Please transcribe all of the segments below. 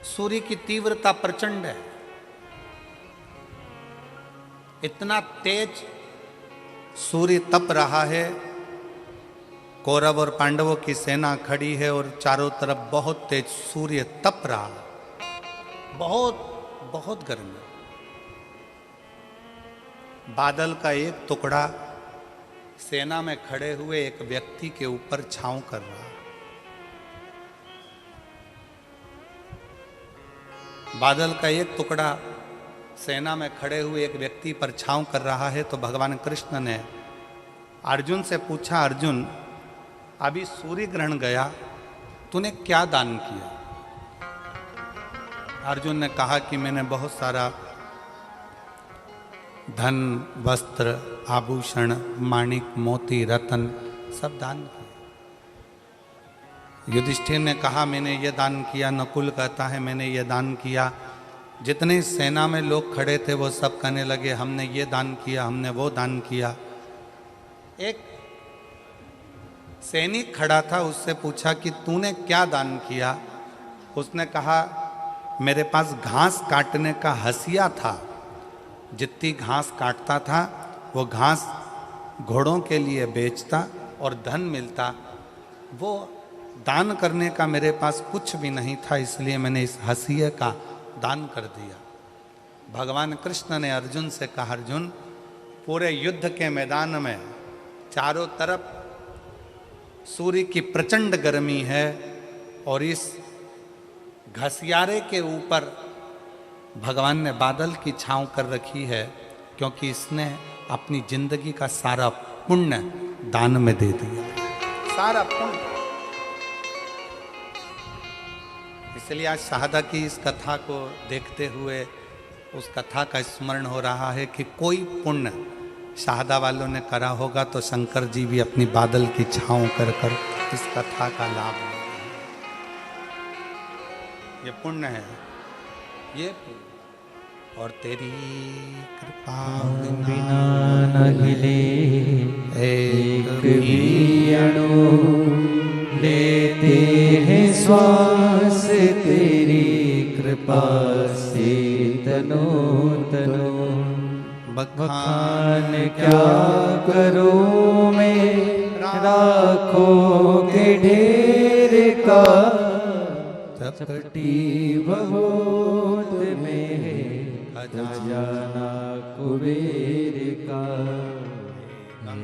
सूर्य की तीव्रता प्रचंड है, इतना तेज सूर्य तप रहा है। कौरव और पांडवों की सेना खड़ी है और चारों तरफ बहुत तेज सूर्य तप रहा है, बहुत बहुत गर्मी। बादल का एक टुकड़ा सेना में खड़े हुए एक व्यक्ति के ऊपर छांव कर रहा है। बादल का एक टुकड़ा सेना में खड़े हुए एक व्यक्ति पर छांव कर रहा है। तो भगवान कृष्ण ने अर्जुन से पूछा, अर्जुन अभी सूर्य ग्रहण गया, तूने क्या दान किया? अर्जुन ने कहा कि मैंने बहुत सारा धन, वस्त्र, आभूषण, माणिक, मोती, रतन सब दान किए। युधिष्ठिर ने कहा मैंने ये दान किया। नकुल कहता है मैंने ये दान किया। जितने सेना में लोग खड़े थे वो सब कहने लगे हमने ये दान किया, हमने वो दान किया। एक सैनिक खड़ा था, उससे पूछा कि तूने क्या दान किया? उसने कहा मेरे पास घास काटने का हसिया था, जितनी घास काटता था वो घास घोड़ों के लिए बेचता और धन मिलता, वो दान करने का मेरे पास कुछ भी नहीं था, इसलिए मैंने इस हसिये का दान कर दिया। भगवान कृष्ण ने अर्जुन से कहा, अर्जुन पूरे युद्ध के मैदान में चारों तरफ सूर्य की प्रचंड गर्मी है और इस घसियारे के ऊपर भगवान ने बादल की छांव कर रखी है, क्योंकि इसने अपनी जिंदगी का सारा पुण्य दान में दे दिया, सारा पुण्य। इसलिए आज शहादा की इस कथा को देखते हुए उस कथा का स्मरण हो रहा है कि कोई पुण्य शहादा वालों ने करा होगा तो शंकर जी भी अपनी बादल की छांव कर कर इस कथा का लाभ ले। ये पुण्य है, ये पुण्य। और तेरी कृपा बिना न हिले एक भी अणु, लेते हैं श्वास तेरी कृपा से तनो तनो। बखान क्या करूं मैं राखों के ढेर का, चपटी बहुत में खजाना कुबेर का।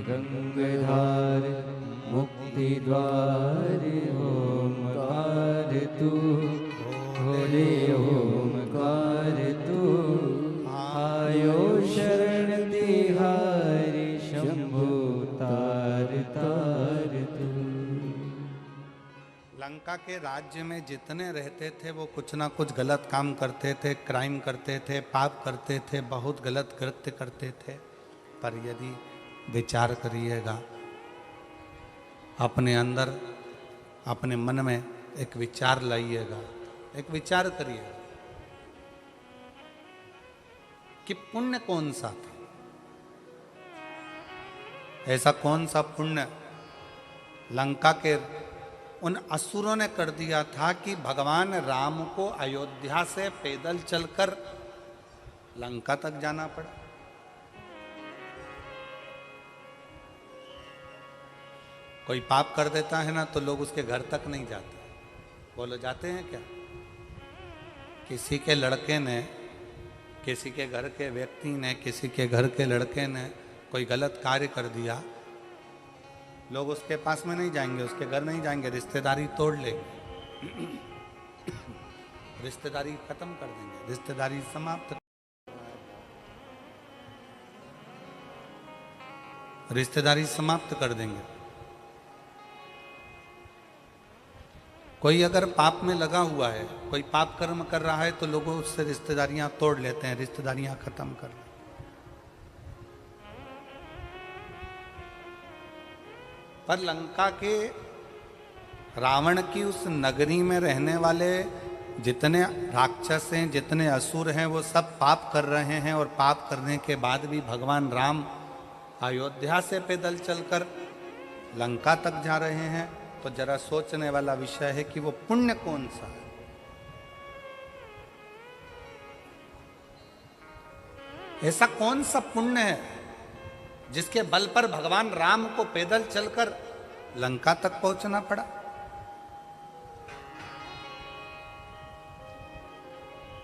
गंगाधार मुक्ति द्वार ओमकार तू, भोले ओमकार तू। आयो शरण तिहारी शंभु तार तार तू। लंका के राज्य में जितने रहते थे वो कुछ ना कुछ गलत काम करते थे, क्राइम करते थे, पाप करते थे, बहुत गलत कृत्य करते थे। पर यदि विचार करिएगा, अपने अंदर अपने मन में एक विचार लाइएगा, एक विचार करिएगा कि पुण्य कौन सा था, ऐसा कौन सा पुण्य लंका के उन असुरों ने कर दिया था कि भगवान राम को अयोध्या से पैदल चलकर लंका तक जाना पड़ा। कोई पाप कर देता है ना तो लोग उसके घर तक नहीं जाते। बोलो जाते हैं क्या? किसी के लड़के ने, किसी के घर के व्यक्ति ने, किसी के घर के लड़के ने कोई गलत कार्य कर दिया, लोग उसके पास में नहीं जाएंगे, उसके घर नहीं जाएंगे, रिश्तेदारी तोड़ लेंगे, रिश्तेदारी खत्म कर देंगे, रिश्तेदारी समाप्त, रिश्तेदारी समाप्त कर देंगे। कोई अगर पाप में लगा हुआ है, कोई पाप कर्म कर रहा है तो लोगों उससे रिश्तेदारियां तोड़ लेते हैं, रिश्तेदारियां खत्म कर लेते हैं। पर लंका के रावण की उस नगरी में रहने वाले जितने राक्षस हैं, जितने असुर हैं, वो सब पाप कर रहे हैं और पाप करने के बाद भी भगवान राम अयोध्या से पैदल चलकर लंका तक जा रहे हैं। तो जरा सोचने वाला विषय है कि वो पुण्य कौन सा है। ऐसा कौन सा पुण्य है जिसके बल पर भगवान राम को पैदल चलकर लंका तक पहुंचना पड़ा?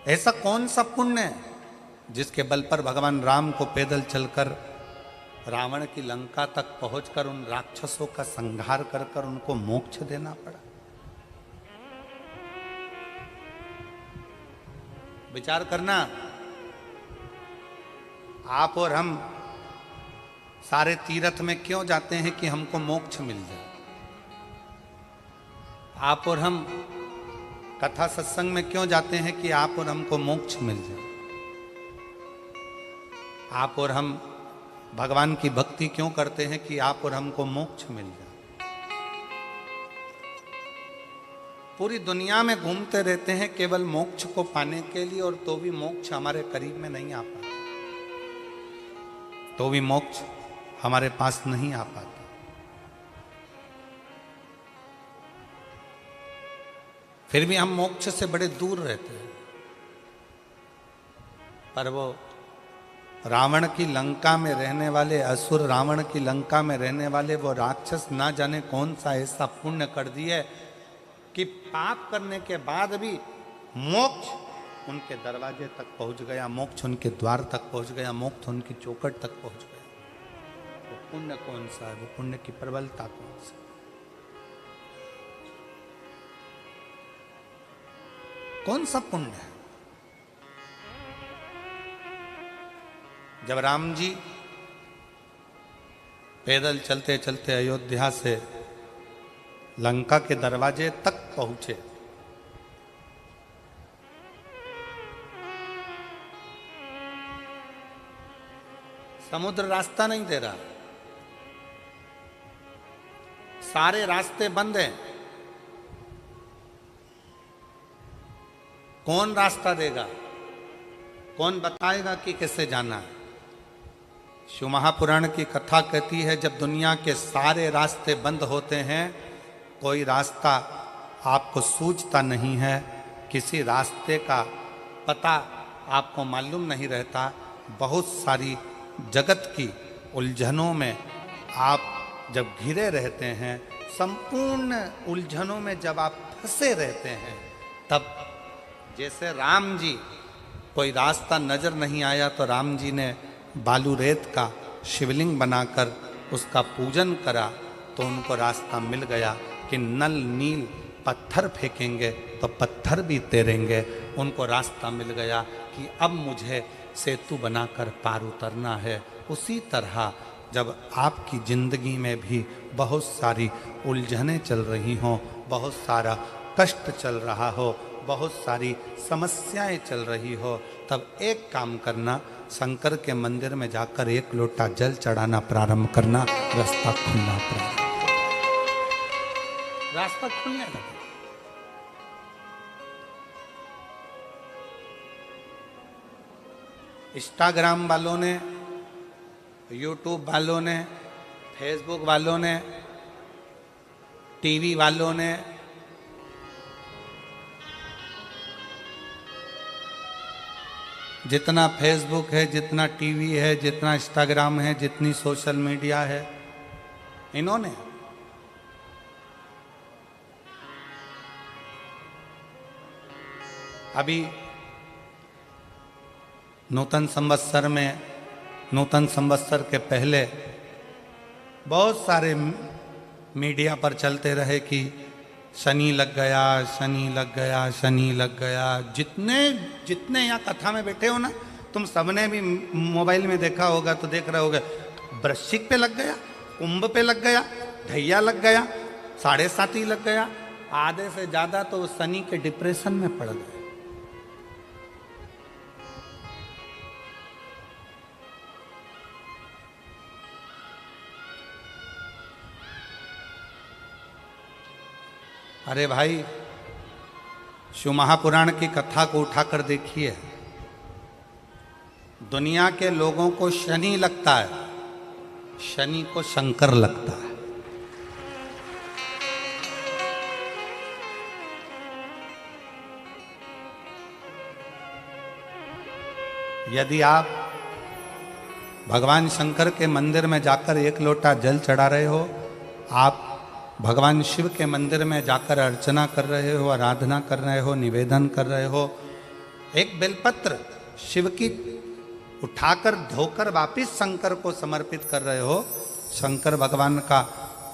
ऐसा कौन सा पुण्य है जिसके बल पर भगवान राम को पैदल चलकर रावण की लंका तक पहुंचकर उन राक्षसों का संहार कर कर उनको मोक्ष देना पड़ा? विचार करना। आप और हम सारे तीर्थ में क्यों जाते हैं कि हमको मोक्ष मिल जाए? आप और हम कथा सत्संग में क्यों जाते हैं कि आप और हमको मोक्ष मिल जाए? आप और हम भगवान की भक्ति क्यों करते हैं कि आप और हमको मोक्ष मिल जाए? पूरी दुनिया में घूमते रहते हैं केवल मोक्ष को पाने के लिए, और तो भी मोक्ष हमारे करीब में नहीं आ पाता, तो भी मोक्ष हमारे पास नहीं आ पाता। फिर भी हम मोक्ष से बड़े दूर रहते हैं। पर वो रावण की लंका में रहने वाले असुर, रावण की लंका में रहने वाले वो राक्षस ना जाने कौन सा ऐसा पुण्य कर दिए कि पाप करने के बाद भी मोक्ष उनके दरवाजे तक पहुंच गया, मोक्ष उनके द्वार तक पहुंच गया, मोक्ष उनकी चौखट तक पहुंच गया। वो पुण्य कौन सा है? वो पुण्य की प्रबलता कौन सी? कौन सा पुण्य है? जब राम जी पैदल चलते चलते अयोध्या से लंका के दरवाजे तक पहुंचे, समुद्र रास्ता नहीं दे रहा, सारे रास्ते बंद हैं। कौन रास्ता देगा? कौन बताएगा कि कैसे जाना है? शिव महापुराण की कथा कहती है जब दुनिया के सारे रास्ते बंद होते हैं, कोई रास्ता आपको सूझता नहीं है, किसी रास्ते का पता आपको मालूम नहीं रहता, बहुत सारी जगत की उलझनों में आप जब घिरे रहते हैं, संपूर्ण उलझनों में जब आप फंसे रहते हैं, तब जैसे राम जी कोई रास्ता नजर नहीं आया तो राम जी ने बालू रेत का शिवलिंग बनाकर उसका पूजन करा, तो उनको रास्ता मिल गया कि नल नील पत्थर फेंकेंगे तो पत्थर भी तैरेंगे। उनको रास्ता मिल गया कि अब मुझे सेतु बनाकर पार उतरना है। उसी तरह जब आपकी ज़िंदगी में भी बहुत सारी उलझनें चल रही हों, बहुत सारा कष्ट चल रहा हो, बहुत सारी समस्याएं चल रही हो, तब एक काम करना, शंकर के मंदिर में जाकर एक लोटा जल चढ़ाना प्रारंभ करना, रास्ता खुलना प्रारंभ, रास्ता खुलने लगा। इंस्टाग्राम वालों ने, यूट्यूब वालों ने, फेसबुक वालों ने, टीवी वालों ने, जितना फेसबुक है, जितना टीवी है, जितना इंस्टाग्राम है, जितनी सोशल मीडिया है, इन्होंने अभी नूतन संवत्सर में, नूतन संवत्सर के पहले बहुत सारे मीडिया पर चलते रहे कि शनि लग गया, शनि लग गया, शनि लग गया। जितने जितने यहाँ कथा में बैठे हो ना, तुम सबने भी मोबाइल में देखा होगा तो देख रहे होगे, वृश्चिक पे लग गया, कुंभ पे लग गया, ढैया लग गया, 7.5 लग गया, आधे से ज्यादा तो शनि के डिप्रेशन में पड़ गए। अरे भाई, शिव महापुराण की कथा को उठाकर देखिए, दुनिया के लोगों को शनि लगता है, शनि को शंकर लगता है। यदि आप भगवान शंकर के मंदिर में जाकर एक लोटा जल चढ़ा रहे हो, आप भगवान शिव के मंदिर में जाकर अर्चना कर रहे हो, आराधना कर रहे हो, निवेदन कर रहे हो, एक बेलपत्र शिव की उठाकर धोकर वापिस शंकर को समर्पित कर रहे हो, शंकर भगवान का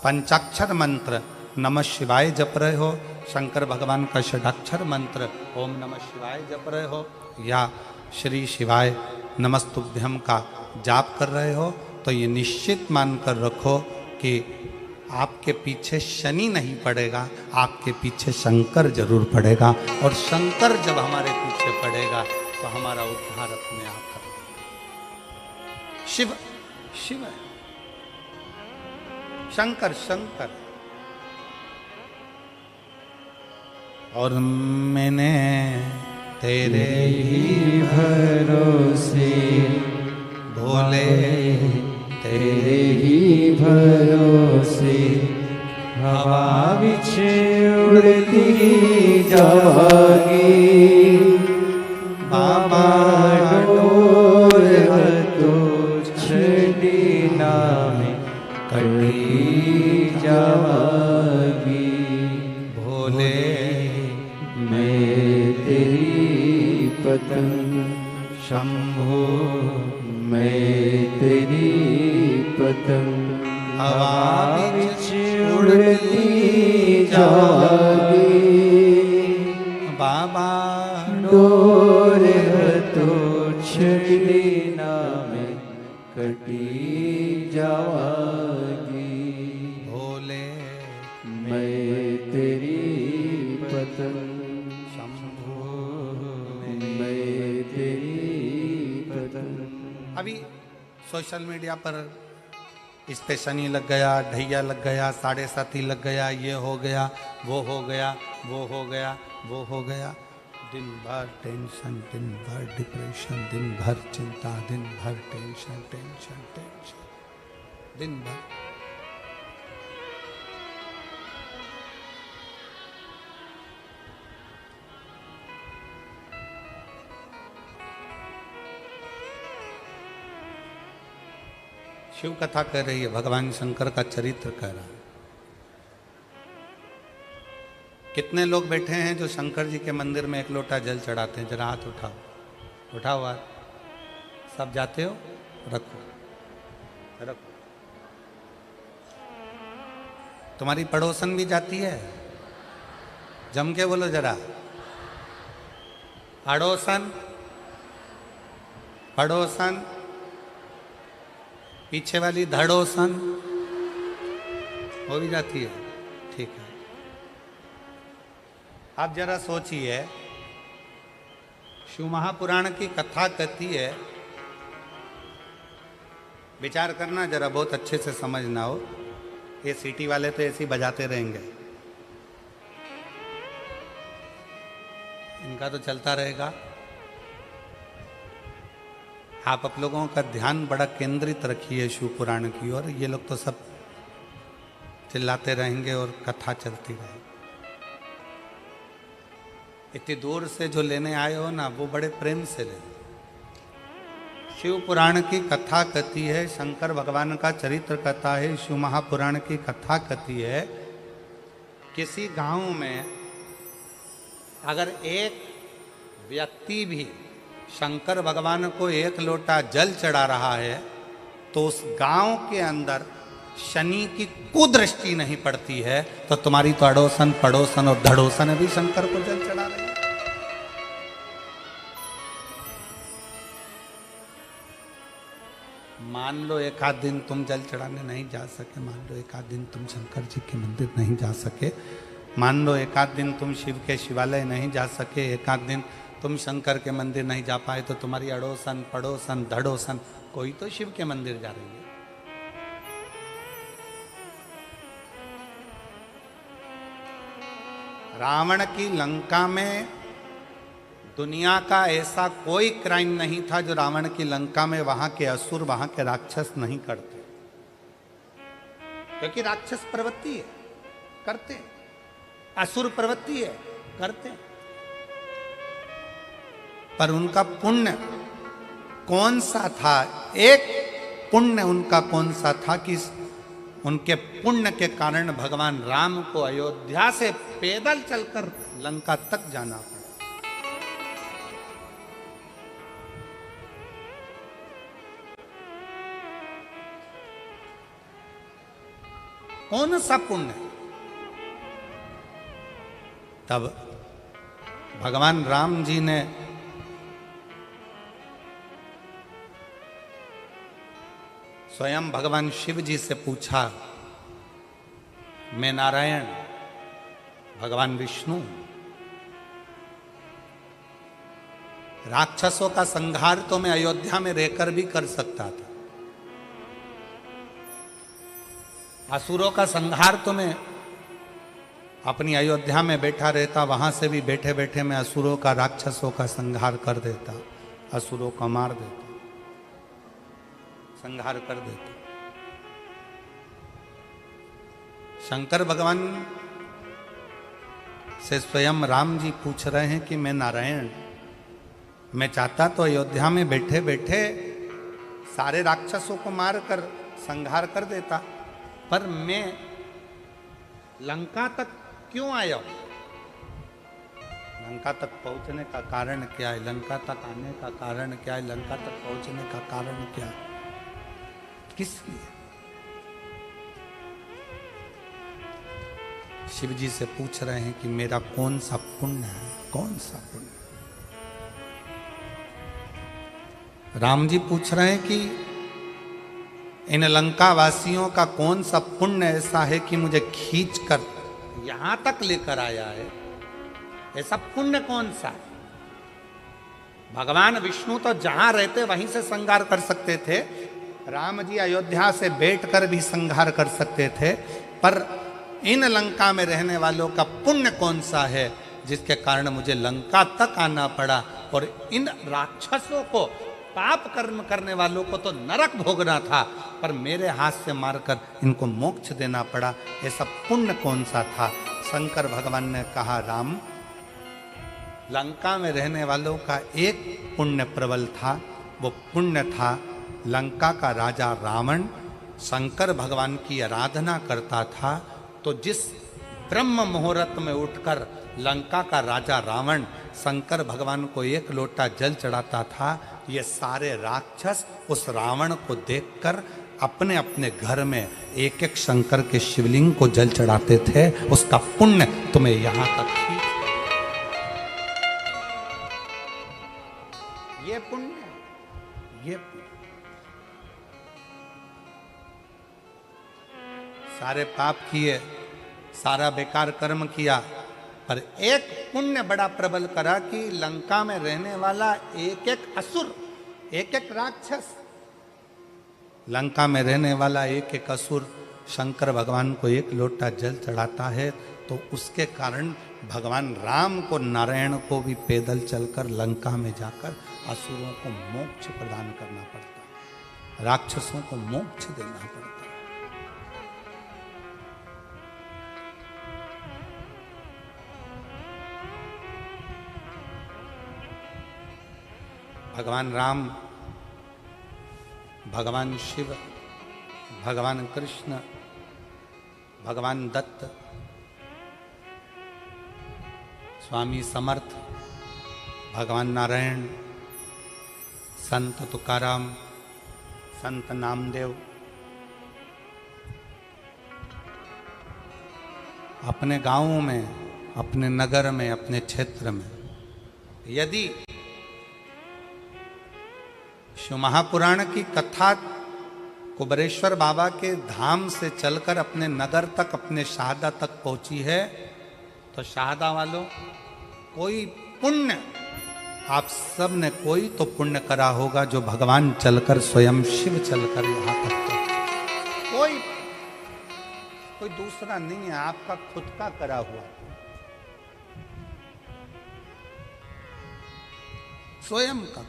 पंचाक्षर मंत्र नमः शिवाय जप रहे हो, शंकर भगवान का षडाक्षर मंत्र ओम नमः शिवाय जप रहे हो, या श्री शिवाय नमस्तुभ्यम का जाप कर रहे हो, तो ये निश्चित मानकर रखो कि आपके पीछे शनि नहीं पड़ेगा, आपके पीछे शंकर जरूर पड़ेगा। और शंकर जब हमारे पीछे पड़ेगा तो हमारा उद्धार अपने आप कर। शिव शिव है, शंकर शंकर। और मैंने तेरे ही भरोसे भोले तेरे ही भरोसे हवा बिछे उड़ती जागी, बाबा डोर तो छड़ीना में कटी जागी। भोले मैं तेरी पतंग शंभो, मैं तेरी पतंग हवा बिच उड़ती जागी, बाबा डोर तो छड़ीना में कटी जागी। भोले मैं तेरी पतंग शंभो मैं तेरी पतंग। अभी सोशल मीडिया पर इस पे शनि लग गया, ढैया लग गया, 7.5 लग गया, ये हो गया, वो हो गया, वो हो गया, वो हो गया। दिन भर टेंशन, दिन भर डिप्रेशन, दिन भर चिंता, दिन भर टेंशन टेंशन टेंशन, दिन भर। शिव कथा कह रही है, भगवान शंकर का चरित्र कह रहा है। कितने लोग बैठे हैं जो शंकर जी के मंदिर में एक लोटा जल चढ़ाते हैं? जरा हाथ उठाओ, उठाओ हाथ। सब जाते हो? रखो रखो। तुम्हारी पड़ोसन भी जाती है? जम के बोलो जरा, पड़ोसन पड़ोसन। पीछे वाली धड़ोसन वो भी जाती है? ठीक है। आप जरा सोचिए, शिव महापुराण की कथा कहती है, विचार करना जरा, बहुत अच्छे से समझना हो। ये सीटी वाले तो ऐसे ही बजाते रहेंगे, इनका तो चलता रहेगा। आप लोगों का ध्यान बड़ा केंद्रित रखिए शिव पुराण की ओर। ये लोग तो सब चिल्लाते रहेंगे और कथा चलती रहेगी। इतनी दूर से जो लेने आए हो ना, वो बड़े प्रेम से ले। शिव पुराण की कथा कहती है, शंकर भगवान का चरित्र कथा है, शिव महापुराण की कथा कहती है, किसी गांव में अगर एक व्यक्ति भी शंकर भगवान को एक लोटा जल चढ़ा रहा है तो उस गांव के अंदर शनि की कुदृष्टि नहीं पड़ती है, तो तुम्हारी तो अड़ोसन पड़ोसन और धड़ोसन भी शंकर को जल चढ़ा रही है। मान लो एक आध दिन तुम जल चढ़ाने नहीं जा सके, मान लो एक आध दिन तुम शंकर जी के मंदिर नहीं जा सके, मान लो एक आध दिन तुम शिव के शिवालय नहीं जा सके, एक आध दिन तुम शंकर के मंदिर नहीं जा पाए, तो तुम्हारी अड़ोसन पड़ोसन धड़ोसन कोई तो शिव के मंदिर जा रही है। रावण की लंका में दुनिया का ऐसा कोई क्राइम नहीं था जो रावण की लंका में वहां के असुर, वहां के राक्षस नहीं करते, क्योंकि राक्षस प्रवृत्ति है, करते, असुर प्रवृत्ति है, करते। पर उनका पुण्य कौन सा था? एक पुण्य उनका कौन सा था कि उनके पुण्य के कारण भगवान राम को अयोध्या से पैदल चलकर लंका तक जाना पड़ा। कौन सा पुण्य? तब भगवान राम जी ने स्वयं भगवान शिव जी से पूछा, मैं नारायण, भगवान विष्णु, राक्षसों का संहार तो मैं अयोध्या में रहकर भी कर सकता था, असुरों का संहार तो मैं अपनी अयोध्या में बैठा रहता, वहां से भी बैठे बैठे मैं असुरों का, राक्षसों का संहार कर देता, असुरों को मार देता, संहार कर देता। शंकर भगवान से स्वयं राम जी पूछ रहे हैं कि मैं नारायण, मैं चाहता तो अयोध्या में बैठे बैठे सारे राक्षसों को मारकर संहार कर देता, पर मैं लंका तक क्यों आया हूं? लंका तक पहुंचने का कारण क्या है? लंका तक आने का कारण क्या है? लंका तक पहुंचने का कारण क्या है? किस लिए? शिव जी से पूछ रहे हैं कि मेरा कौन सा पुण्य है, कौन सा पुण्य? राम जी पूछ रहे हैं कि इन लंका वासियों का कौन सा पुण्य ऐसा है कि मुझे खींच कर यहां तक लेकर आया है? ऐसा पुण्य कौन सा है? भगवान विष्णु तो जहां रहते वहीं से संहार कर सकते थे, राम जी अयोध्या से बैठकर भी संहार कर सकते थे, पर इन लंका में रहने वालों का पुण्य कौन सा है जिसके कारण मुझे लंका तक आना पड़ा, और इन राक्षसों को, पाप कर्म करने वालों को तो नरक भोगना था, पर मेरे हाथ से मारकर इनको मोक्ष देना पड़ा। ऐसा पुण्य कौन सा था? शंकर भगवान ने कहा, राम, लंका में रहने वालों का एक पुण्य प्रबल था, वो पुण्य था लंका का राजा रावण शंकर भगवान की आराधना करता था, तो जिस ब्रह्म मुहूर्त में उठकर लंका का राजा रावण शंकर भगवान को एक लोटा जल चढ़ाता था, ये सारे राक्षस उस रावण को देखकर अपने अपने घर में एक एक शंकर के शिवलिंग को जल चढ़ाते थे। उसका पुण्य तुम्हें यहां तक खींच, ये पुण्य, ये पुण्य। सारे पाप किए, सारा बेकार कर्म किया, पर एक पुण्य बड़ा प्रबल करा कि लंका में रहने वाला एक एक असुर, एक एक राक्षस, लंका में रहने वाला एक एक असुर शंकर भगवान को एक लोटा जल चढ़ाता है, तो उसके कारण भगवान राम को, नारायण को भी पैदल चलकर लंका में जाकर असुरों को मोक्ष प्रदान करना पड़ता है, राक्षसों को मोक्ष देना पड़ता है। भगवान राम, भगवान शिव, भगवान कृष्ण, भगवान दत्त, स्वामी समर्थ, भगवान नारायण, संत तुकाराम, संत नामदेव अपने गांवों में, अपने नगर में, अपने क्षेत्र में यदि शिव महापुराण की कथा कुबरेश्वर बाबा के धाम से चलकर अपने नगर तक, अपने शाहदा तक पहुंची है, तो शाहदा वालों, कोई पुण्य आप सब ने कोई तो पुण्य करा होगा जो भगवान चलकर, स्वयं शिव चलकर यहां तक पहुंचे। कोई दूसरा नहीं है, आपका खुद का करा हुआ, स्वयं का।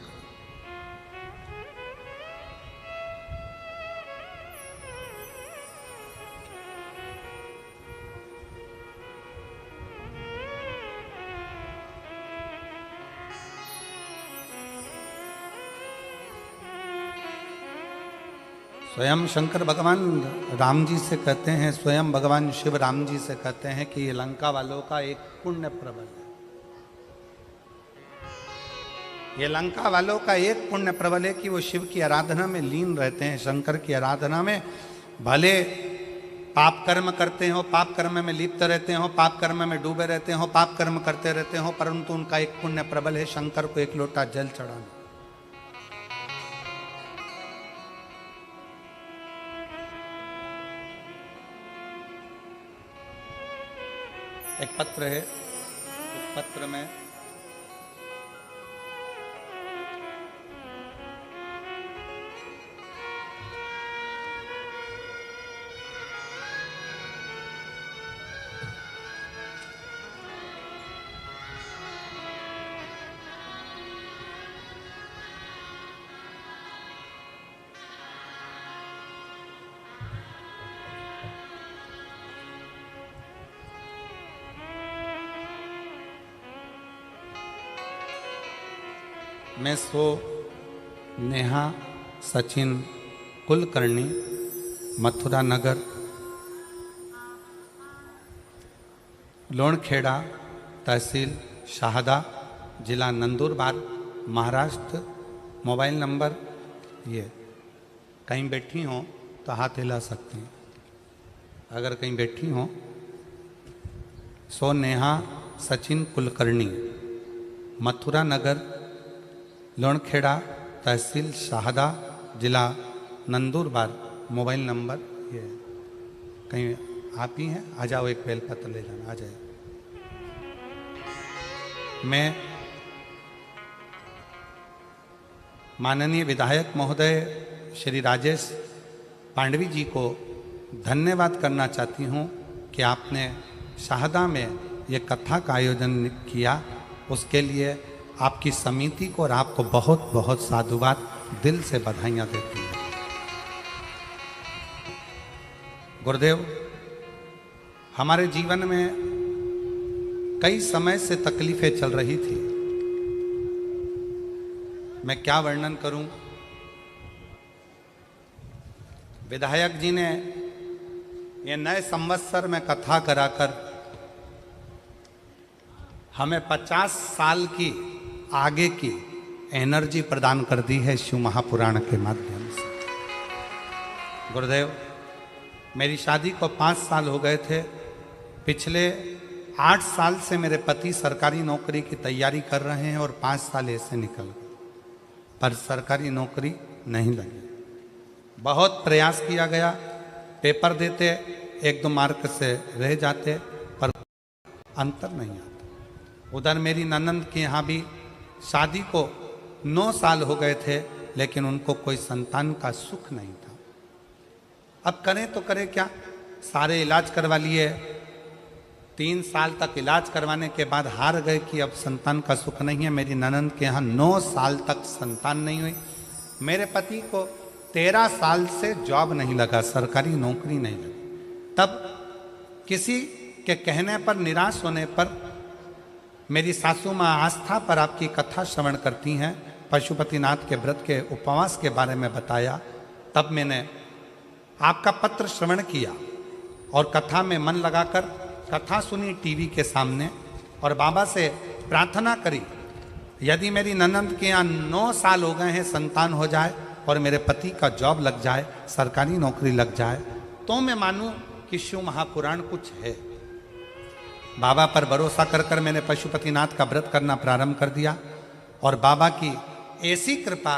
स्वयं शंकर भगवान राम जी से कहते हैं, स्वयं भगवान शिव राम जी से कहते हैं कि ये लंका वालों का एक पुण्य प्रबल है। ये लंका वालों का एक पुण्य प्रबल है कि वो शिव की आराधना में लीन रहते हैं, शंकर की आराधना में। भले पाप कर्म करते हो, पाप कर्म में लिप्त रहते हो, पाप कर्म में डूबे रहते हो, पाप कर्म करते रहते हो, परंतु उनका एक पुण्य प्रबल है शंकर को एक लोटा जल चढ़ाना। एक पत्र है, उस पत्र में मैं सो नेहा सचिन कुलकर्णी मथुरा नगर लोणखेड़ा तहसील शाहदा जिला नंदुरबार महाराष्ट्र। मोबाइल नंबर ये, कहीं बैठी हो तो हाथ हिला सकती हैं अगर कहीं बैठी हो। सो नेहा सचिन कुलकर्णी मथुरा नगर लोणखेड़ा तहसील शाहदा जिला नंदुरबार। मोबाइल नंबर ये, कहीं आप ही हैं, आ जाओ, एक बेलपत्र ले जाना, आ जाए। मैं माननीय विधायक महोदय श्री राजेश पांडवी जी को धन्यवाद करना चाहती हूँ कि आपने शाहदा में ये कथा का आयोजन किया, उसके लिए आपकी समिति को और आपको बहुत बहुत साधुवाद, दिल से बधाइयाँ देती हैं। गुरुदेव, हमारे जीवन में कई समय से तकलीफें चल रही थी, मैं क्या वर्णन करूं। विधायक जी ने ये नए संवत्सर में कथा कराकर हमें 50 साल की आगे की एनर्जी प्रदान कर दी है शिव महापुराण के माध्यम से। गुरुदेव, मेरी शादी को 5 साल हो गए थे। पिछले 8 साल से मेरे पति सरकारी नौकरी की तैयारी कर रहे हैं और 5 साल ऐसे निकल गए, पर सरकारी नौकरी नहीं लगी। बहुत प्रयास किया गया, पेपर देते 1-2 मार्क से रह जाते, पर अंतर नहीं आता। उधर मेरी ननंद के यहाँ भी शादी को 9 साल हो गए थे, लेकिन उनको कोई संतान का सुख नहीं था। अब करें तो करें क्या, सारे इलाज करवा लिए, 3 साल तक इलाज करवाने के बाद हार गए कि अब संतान का सुख नहीं है। मेरी ननंद के यहाँ 9 साल तक संतान नहीं हुई। मेरे पति को 13 साल से जॉब नहीं लगा, सरकारी नौकरी नहीं लगी। तब किसी के कहने पर, निराश होने पर मेरी सासू माँ आस्था पर आपकी कथा श्रवण करती हैं, पशुपतिनाथ के व्रत के उपवास के बारे में बताया। तब मैंने आपका पत्र श्रवण किया और कथा में मन लगाकर कथा सुनी टीवी के सामने, और बाबा से प्रार्थना करी, यदि मेरी ननंद के यहाँ 9 साल हो गए हैं, संतान हो जाए और मेरे पति का जॉब लग जाए, सरकारी नौकरी लग जाए, तो मैं मानूं कि शिव महापुराण कुछ है। बाबा पर भरोसा कर कर मैंने पशुपतिनाथ का व्रत करना प्रारंभ कर दिया, और बाबा की ऐसी कृपा,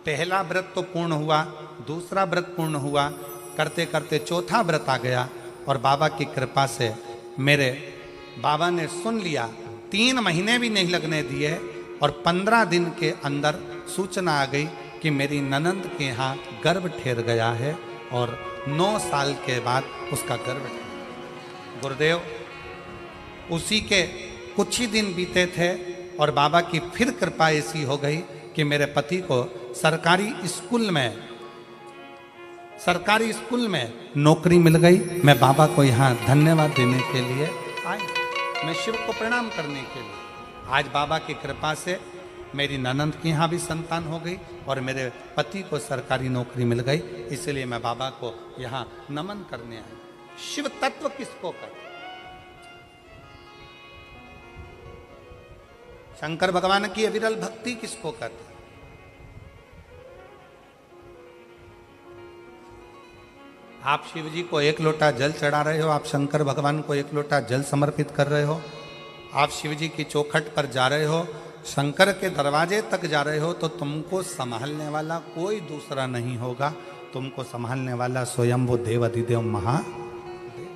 पहला व्रत तो पूर्ण हुआ, दूसरा व्रत पूर्ण हुआ, करते करते चौथा व्रत आ गया, और बाबा की कृपा से मेरे बाबा ने सुन लिया। 3 महीने भी नहीं लगने दिए और 15 दिन के अंदर सूचना आ गई कि मेरी ननंद के यहाँ गर्भ ठहर गया है, और 9 साल के बाद उसका गर्भ ठहरा। गुरुदेव, उसी के कुछ ही दिन बीते थे और बाबा की फिर कृपा ऐसी हो गई कि मेरे पति को सरकारी स्कूल में नौकरी मिल गई। मैं बाबा को यहाँ धन्यवाद देने के लिए आया, मैं शिव को प्रणाम करने के लिए। आज बाबा की कृपा से मेरी ननंद की यहाँ भी संतान हो गई और मेरे पति को सरकारी नौकरी मिल गई, इसलिए मैं बाबा को यहाँ नमन करने आई। शिव तत्व किसको कहते? शंकर भगवान की अविरल भक्ति किसको कहते? आप शिव जी को एक लोटा जल चढ़ा रहे हो, आप शंकर भगवान को एक लोटा जल समर्पित कर रहे हो, आप शिव जी की चौखट पर जा रहे हो, शंकर के दरवाजे तक जा रहे हो, तो तुमको संभालने वाला कोई दूसरा नहीं होगा, तुमको संभालने वाला स्वयं वो देव अधिदेव महादेव,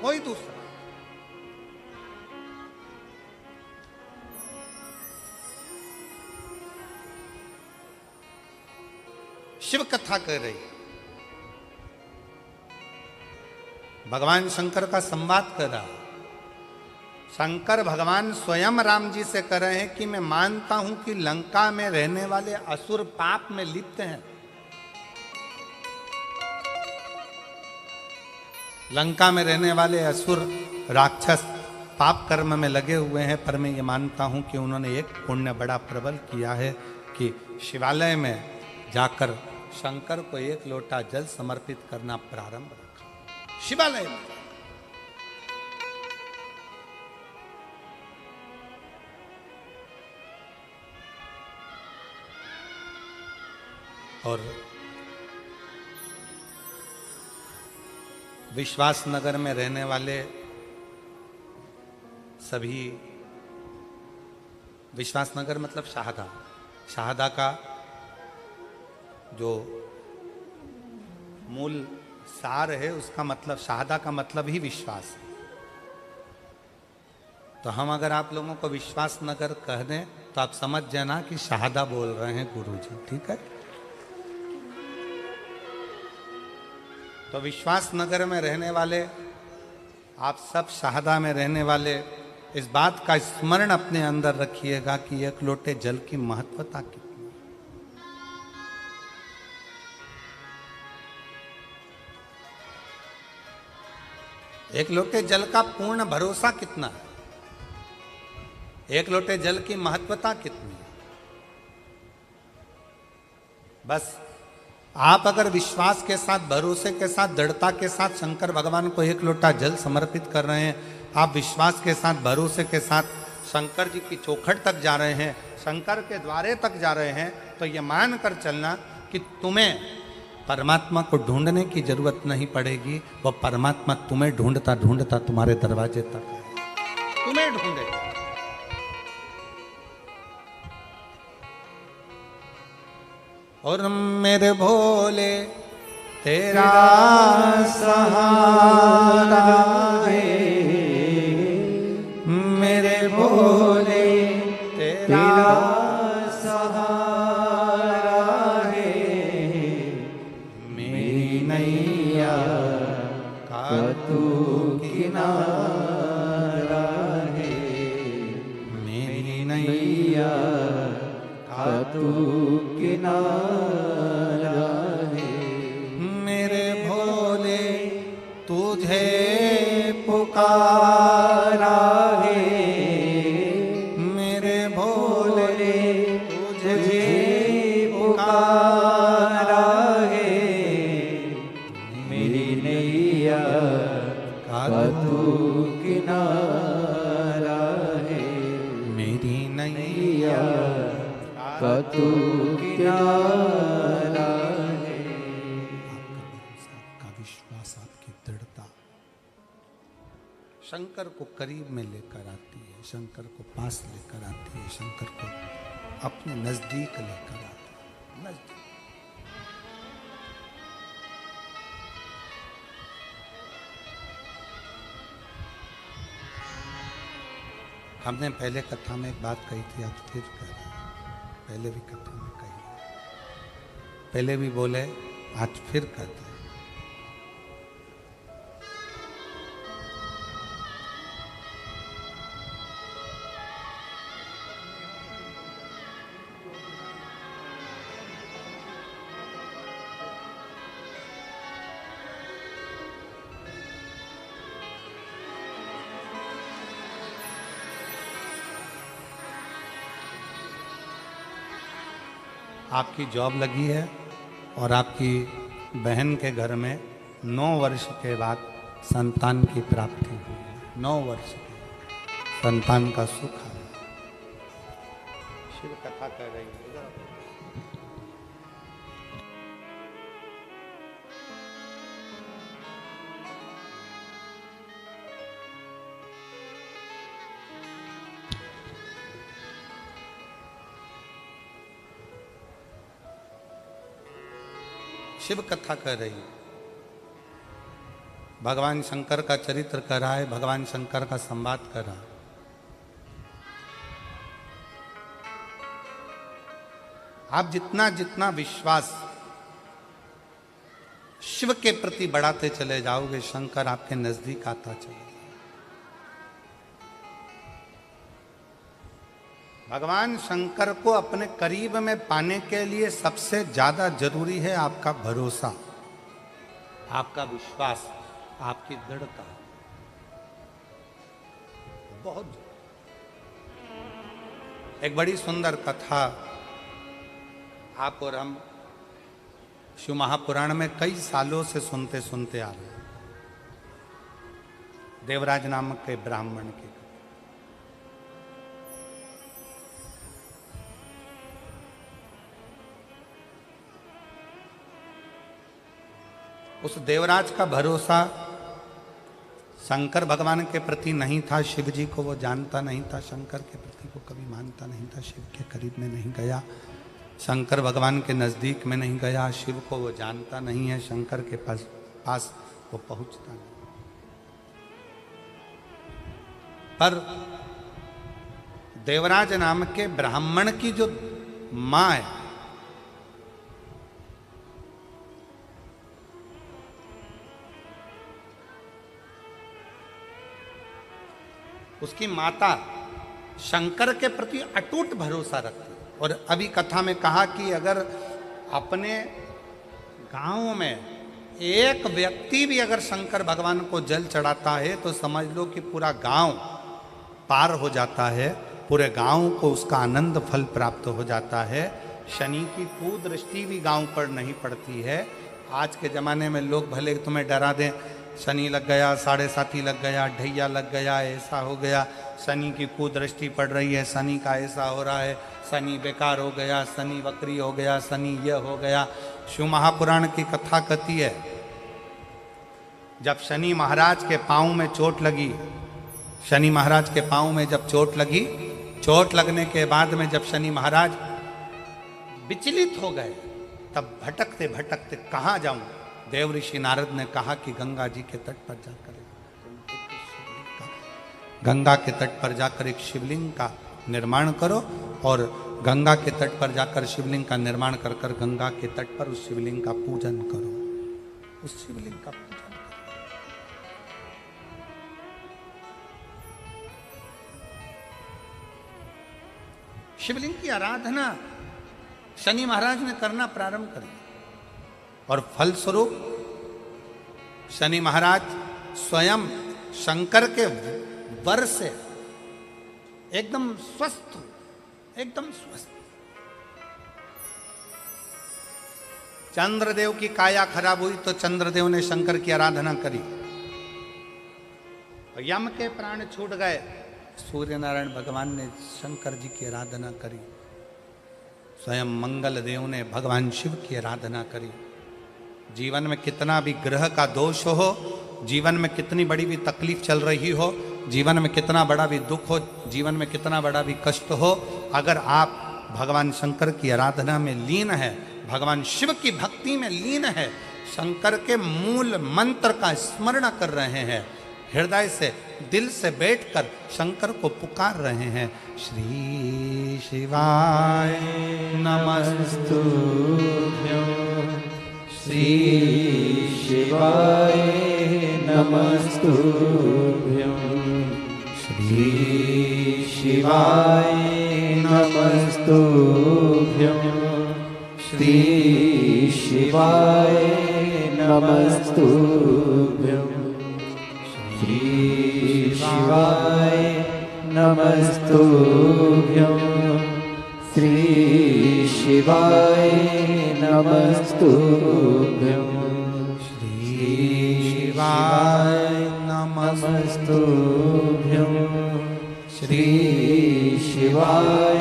कोई दूसरा। शिव कथा कर रही, भगवान शंकर का संवाद कर रहा। शंकर भगवान स्वयं राम जी से कह रहे हैं कि मैं मानता हूं कि लंका में रहने वाले असुर पाप में लिप्त हैं, लंका में रहने वाले असुर राक्षस पाप कर्म में लगे हुए हैं, पर मैं ये मानता हूं कि उन्होंने एक पुण्य बड़ा प्रबल किया है कि शिवालय में जाकर शंकर को एक लोटा जल समर्पित करना प्रारंभ रखा शिवालय में। और विश्वास नगर में रहने वाले सभी, विश्वास नगर मतलब शाहदा, शाहदा का जो मूल सार है उसका मतलब, शाहदा का मतलब ही विश्वास है। तो हम अगर आप लोगों को विश्वास नगर कह दें तो आप समझ जाना कि शाहदा बोल रहे हैं गुरुजी, ठीक है। तो विश्वास नगर में रहने वाले आप सब, शाहदा में रहने वाले, इस बात का स्मरण अपने अंदर रखिएगा कि एक लोटे जल की महत्वता कितनी। एक लोटे जल का पूर्ण भरोसा कितना है, एक लोटे जल की महत्वता कितनी है। बस आप अगर विश्वास के साथ, भरोसे के साथ, दृढ़ता के साथ शंकर भगवान को एक लोटा जल समर्पित कर रहे हैं, आप विश्वास के साथ, भरोसे के साथ शंकर जी की चौखट तक जा रहे हैं, शंकर के द्वारे तक जा रहे हैं, तो ये मान कर चलना कि तुम्हें परमात्मा को ढूंढने की जरूरत नहीं पड़ेगी, वो परमात्मा तुम्हें ढूंढता ढूंढता तुम्हारे दरवाजे तक आएगा, तुम्हें ढूंढेगा। और मेरे भोले तेरा सहारा है, मेरे भोले तेरा सहारा है, मेरी नैया का तू किनारा है, मेरी नैया का तू किनारा है, मेरे भोले तुझे पुकारा है, मेरे भोले तुझे पुकारा है, मेरी नैया का तू किनारा है, मेरी नैया का तू किनारा है। आपका विश्वास, आपकी दृढ़ता शंकर को करीब में लेकर आती है, शंकर को पास लेकर आती है, शंकर को अपने नजदीक लेकर आती है, नजदीक। हमने पहले कथा में एक बात कही थी, आज फिर कह रहे हैं, पहले भी कथा में कही, पहले भी बोले, आज फिर कहते हैं। आपकी जॉब लगी है और आपकी बहन के घर में 9 वर्ष के बाद संतान की प्राप्ति हुई है। 9 वर्ष के संतान का सुख है। शिव कथा कह रही है। शिव कथा कर रही है। भगवान शंकर का चरित्र कर रहा है, भगवान शंकर का संवाद कर रहा है। आप जितना जितना विश्वास शिव के प्रति बढ़ाते चले जाओगे, शंकर आपके नजदीक आता चले। भगवान शंकर को अपने करीब में पाने के लिए सबसे ज्यादा जरूरी है आपका भरोसा, आपका विश्वास, आपकी दृढ़ता। बहुत एक बड़ी सुंदर कथा आप और हम शिव महापुराण में कई सालों से सुनते सुनते आ रहे हैं। देवराज नामक के ब्राह्मण की। उस देवराज का भरोसा शंकर भगवान के प्रति नहीं था। शिव जी को वो जानता नहीं था, शंकर के प्रति वो कभी मानता नहीं था। शिव के करीब में नहीं गया, शंकर भगवान के नज़दीक में नहीं गया। शिव को वो जानता नहीं है, शंकर के पास वो पहुंचता नहीं। पर देवराज नाम के ब्राह्मण की जो माँ है, उसकी माता शंकर के प्रति अटूट भरोसा रखती। और अभी कथा में कहा कि अगर अपने गांव में एक व्यक्ति भी अगर शंकर भगवान को जल चढ़ाता है तो समझ लो कि पूरा गांव पार हो जाता है, पूरे गांव को उसका आनंद फल प्राप्त हो जाता है। शनि की कुदृष्टि भी गांव पर नहीं पड़ती है। आज के ज़माने में लोग भले तुम्हें डरा दें, शनि लग गया, 7.5 लग गया, ढैया लग गया, ऐसा हो गया, शनि की कुदृष्टि पड़ रही है, शनि का ऐसा हो रहा है, शनि बेकार हो गया, शनि वक्री हो गया, शनि यह हो गया। शिव महापुराण की कथा कहती है, जब शनि महाराज के पाँव में चोट लगी, शनि महाराज के पाँव में जब चोट लगी, चोट लगने के बाद में जब शनि महाराज विचलित हो गए, तब भटकते भटकते कहाँ जाऊं, देव ऋषि नारद ने कहा कि गंगा जी के तट पर जाकर गंगा के तट पर जाकर एक शिवलिंग का निर्माण करो और गंगा के तट पर जाकर शिवलिंग का निर्माण कर कर गंगा के तट पर उस शिवलिंग का पूजन करो, उस शिवलिंग का पूजन करो। शिवलिंग की आराधना शनि महाराज ने करना प्रारंभ कर दिया और फलस्वरूप शनि महाराज स्वयं शंकर के वर से एकदम स्वस्थ, एकदम स्वस्थ। चंद्रदेव की काया खराब हुई तो चंद्रदेव ने शंकर की आराधना करी, यम के प्राण छूट गए, सूर्य नारायण भगवान ने शंकर जी की आराधना करी, स्वयं मंगल देव ने भगवान शिव की आराधना करी। जीवन में कितना भी ग्रह का दोष हो, जीवन में कितनी बड़ी भी तकलीफ चल रही हो, जीवन में कितना बड़ा भी दुख हो, जीवन में कितना बड़ा भी कष्ट हो, अगर आप भगवान शंकर की आराधना में लीन है, भगवान शिव की भक्ति में लीन है, शंकर के मूल मंत्र का स्मरण कर रहे हैं, हृदय से दिल से बैठकर शंकर को पुकार रहे हैं, श्री शिवाय नमस्तुभ्यं, श्री शिवाय नमस्तुभ्यं, श्री शिवाय नमस्तुभ्यं, श्री शिवाय नमस्तुभ्यं, श्री शिवाय नमस्तुभ्यं, श्री शिवाय नमस्तुभ्यं श्री शिवाय नमस्तुभ्यं श्री शिवाय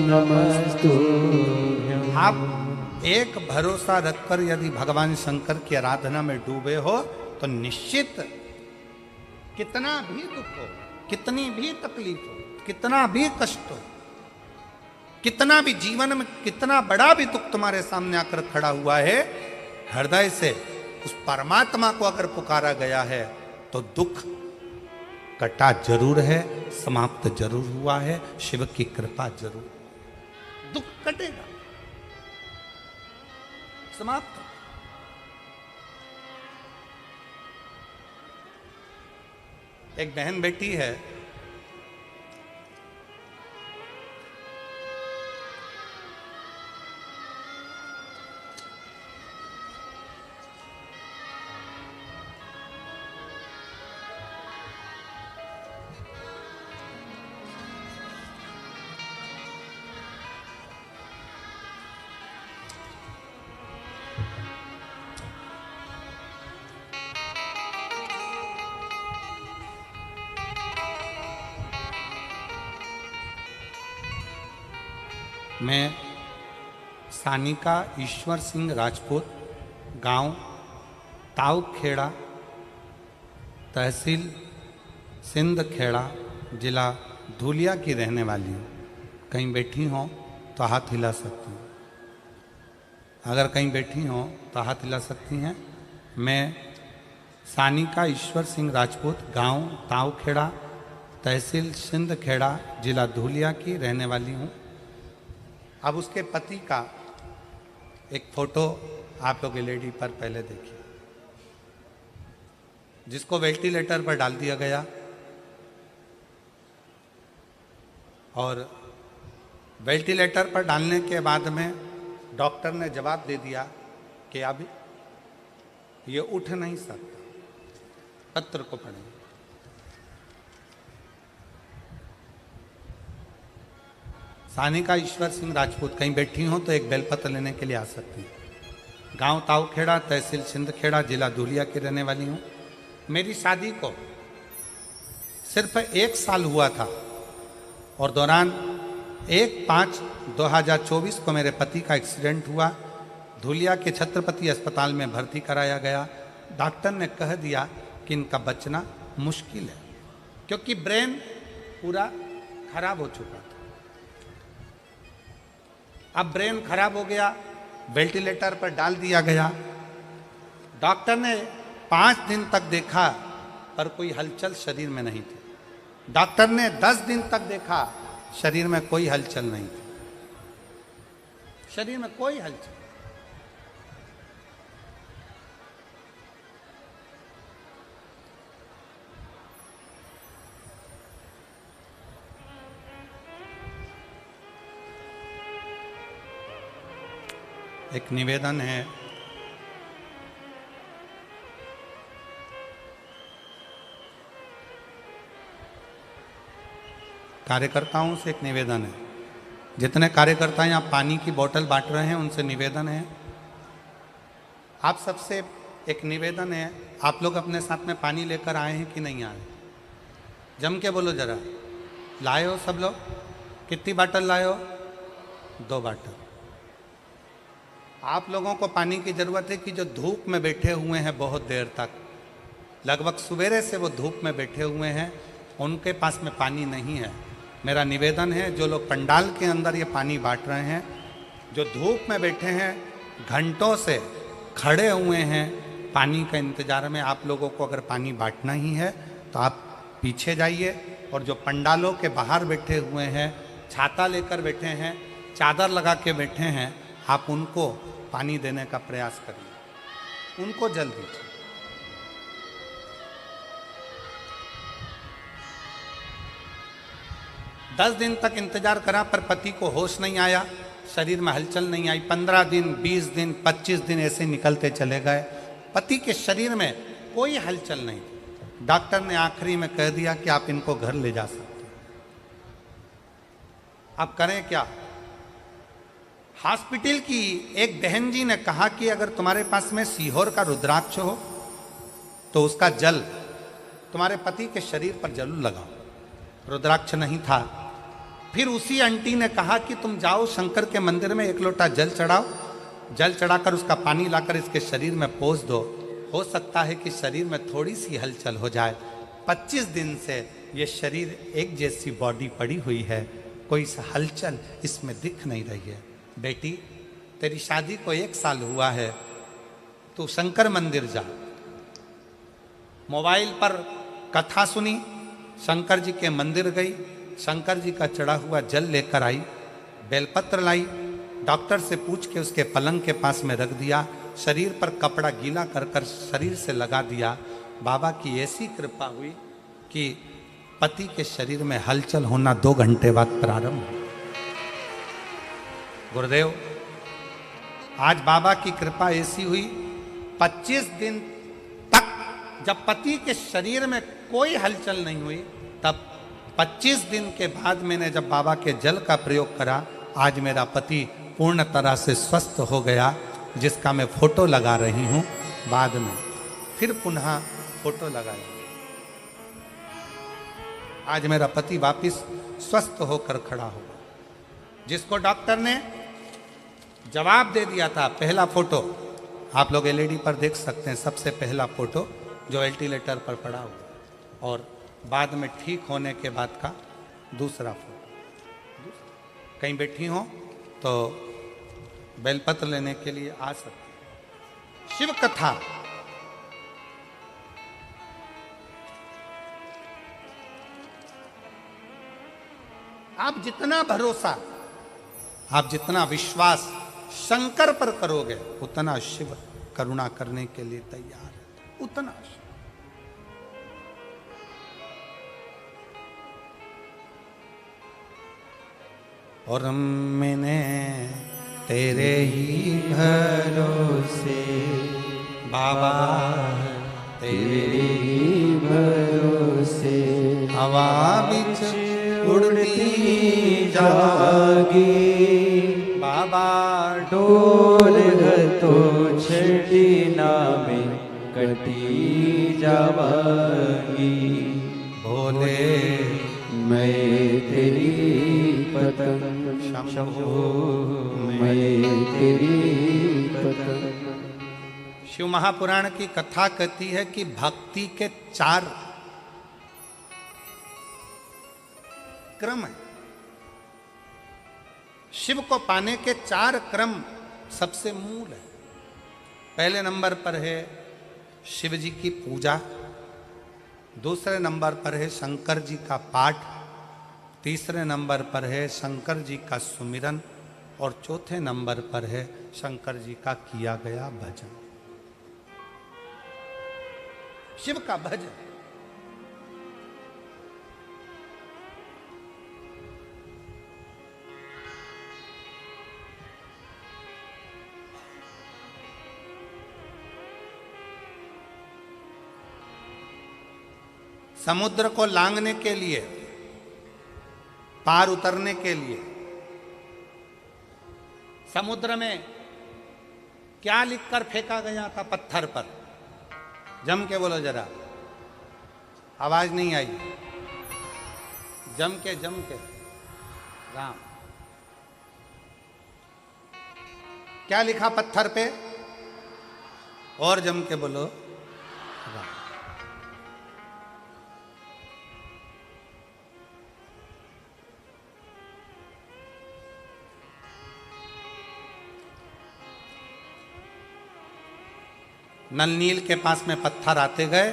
नमस्तुभ्यं। आप एक भरोसा रखकर यदि भगवान शंकर की आराधना में डूबे हो तो निश्चित कितना भी दुख हो, कितनी भी तकलीफ हो, कितना भी कष्ट हो, कितना भी जीवन में कितना बड़ा भी दुख तुम्हारे सामने आकर खड़ा हुआ है, हृदय से उस परमात्मा को अगर पुकारा गया है तो दुख कटा जरूर है, समाप्त जरूर हुआ है, शिव की कृपा जरूर, दुख कटेगा, समाप्त। एक बहन बेटी है, मैं सानिका ईश्वर सिंह राजपूत, गांव ताऊखेड़ा, तहसील सिंध खेड़ा, जिला धुलिया की रहने वाली हूँ। कहीं बैठी हो तो हाथ हिला सकती हूँ, अगर कहीं बैठी हो तो हाथ हिला सकती हैं। मैं सानिका ईश्वर सिंह राजपूत, गांव ताऊखेड़ा, तहसील सिंध खेड़ा, जिला धुलिया की रहने वाली हूँ। अब उसके पति का एक फोटो आप लोग एलईडी पर पहले देखिए, जिसको वेंटिलेटर पर डाल दिया गया और वेंटिलेटर पर डालने के बाद में डॉक्टर ने जवाब दे दिया कि अब ये उठ नहीं सकता। पत्र को पढ़ें। सानिका ईश्वर सिंह राजपूत, कहीं बैठी हो तो एक बेलपत्र लेने के लिए आ सकती हैं। गांव ताऊखेड़ा, तहसील सिंधखेड़ा, जिला धुलिया की रहने वाली हूँ। मेरी शादी को सिर्फ 1 साल हुआ था और दौरान 1/5/2024 को मेरे पति का एक्सीडेंट हुआ। धुलिया के छत्रपति अस्पताल में भर्ती कराया गया। डॉक्टर ने कह दिया कि इनका बचना मुश्किल है, क्योंकि ब्रेन पूरा खराब हो चुका था। अब ब्रेन खराब हो गया, वेंटिलेटर पर डाल दिया गया। डॉक्टर ने 5 दिन तक देखा पर कोई हलचल शरीर में नहीं थी। डॉक्टर ने 10 दिन तक देखा, शरीर में कोई हलचल नहीं थी, शरीर में कोई हलचल। एक निवेदन है, कार्यकर्ताओं से एक निवेदन है। जितने कार्यकर्ता यहाँ पानी की बोतल बांट रहे हैं उनसे निवेदन है, आप सबसे एक निवेदन है, आप लोग अपने साथ में पानी लेकर आए हैं कि नहीं आए? जम के बोलो जरा। लाए हो सब लोग? कितनी बाटल लाए हो? 2 बाटल। आप लोगों को पानी की ज़रूरत है कि जो धूप में बैठे हुए हैं बहुत देर तक, लगभग सवेरे से वो धूप में बैठे हुए हैं, उनके पास में पानी नहीं है। मेरा निवेदन है, जो लोग पंडाल के अंदर ये पानी बांट रहे हैं, जो धूप में बैठे हैं, घंटों से खड़े हुए हैं पानी का इंतज़ार में, आप लोगों को अगर पानी बांटना ही है तो आप पीछे जाइए। और जो पंडालों के बाहर बैठे हुए हैं, छाता लेकर बैठे हैं, चादर लगा के बैठे हैं, आप उनको पानी देने का प्रयास करिए, उनको जल दीजिए। दस दिन तक इंतजार करा पर पति को होश नहीं आया, शरीर में हलचल नहीं आई। 15 दिन, 20 दिन, 25 दिन ऐसे निकलते चले गए, पति के शरीर में कोई हलचल नहीं थी। डॉक्टर ने आखिरी में कह दिया कि आप इनको घर ले जा सकते हैं। अब करें क्या? हॉस्पिटल की एक बहन जी ने कहा कि अगर तुम्हारे पास में सीहोर का रुद्राक्ष हो तो उसका जल तुम्हारे पति के शरीर पर जरूर लगाओ। रुद्राक्ष नहीं था। फिर उसी आंटी ने कहा कि तुम जाओ शंकर के मंदिर में 1 लोटा जल चढ़ाओ, जल चढ़ाकर उसका पानी लाकर इसके शरीर में पोंछ दो, हो सकता है कि शरीर में थोड़ी सी हलचल हो जाए। 25 दिन से ये शरीर एक जैसी बॉडी पड़ी हुई है, कोई हलचल इसमें दिख नहीं रही है। बेटी, तेरी शादी को 1 साल हुआ है, तू शंकर मंदिर जा। मोबाइल पर कथा सुनी, शंकर जी के मंदिर गई, शंकर जी का चढ़ा हुआ जल लेकर आई, बेलपत्र लाई, डॉक्टर से पूछ के उसके पलंग के पास में रख दिया, शरीर पर कपड़ा गीला कर कर शरीर से लगा दिया। बाबा की ऐसी कृपा हुई कि पति के शरीर में हलचल होना 2 घंटे बाद प्रारंभ हुआ। गुरुदेव, आज बाबा की कृपा ऐसी हुई, 25 दिन तक जब पति के शरीर में कोई हलचल नहीं हुई, तब 25 दिन के बाद मैंने जब बाबा के जल का प्रयोग करा, आज मेरा पति पूर्ण तरह से स्वस्थ हो गया, जिसका मैं फोटो लगा रही हूं। बाद में फिर पुनः फोटो लगाई। आज मेरा पति वापिस स्वस्थ होकर खड़ा होगा। जिसको डॉक्टर ने जवाब दे दिया था, पहला फोटो आप लोग एलईडी पर देख सकते हैं, सबसे पहला फोटो जो वेंटिलेटर पर पड़ा हुआ, और बाद में ठीक होने के बाद का दूसरा फोटो। कहीं बैठी हो तो बेलपत्र लेने के लिए आ सकते। शिव कथा, आप जितना भरोसा, आप जितना विश्वास शंकर पर करोगे, उतना शिव करुणा करने के लिए तैयार है, उतना। और मैंने तेरे ही भरोसे बाबा, तेरे ही भरोसे हवा बिच उड़ती जागी बाबा, डोल तो छठी नामे कटी जावागी। भोले मैं तेरी पतंग शंभो, मैं तेरी पतंग। शिव महापुराण की कथा कहती है कि भक्ति के 4 क्रम है। शिव को पाने के 4 क्रम सबसे मूल है। पहले नंबर पर है शिव जी की पूजा, दूसरे नंबर पर है शंकर जी का पाठ, तीसरे नंबर पर है शंकर जी का सुमिरन, और चौथे नंबर पर है शंकर जी का किया गया भजन। शिव का भजन। समुद्र को लांघने के लिए, पार उतरने के लिए, समुद्र में क्या लिखकर फेंका गया था पत्थर पर? जम के बोलो जरा, आवाज नहीं आई। जम के राम। क्या लिखा पत्थर पे? और जम के बोलो राम। नल नील के पास में पत्थर आते गए,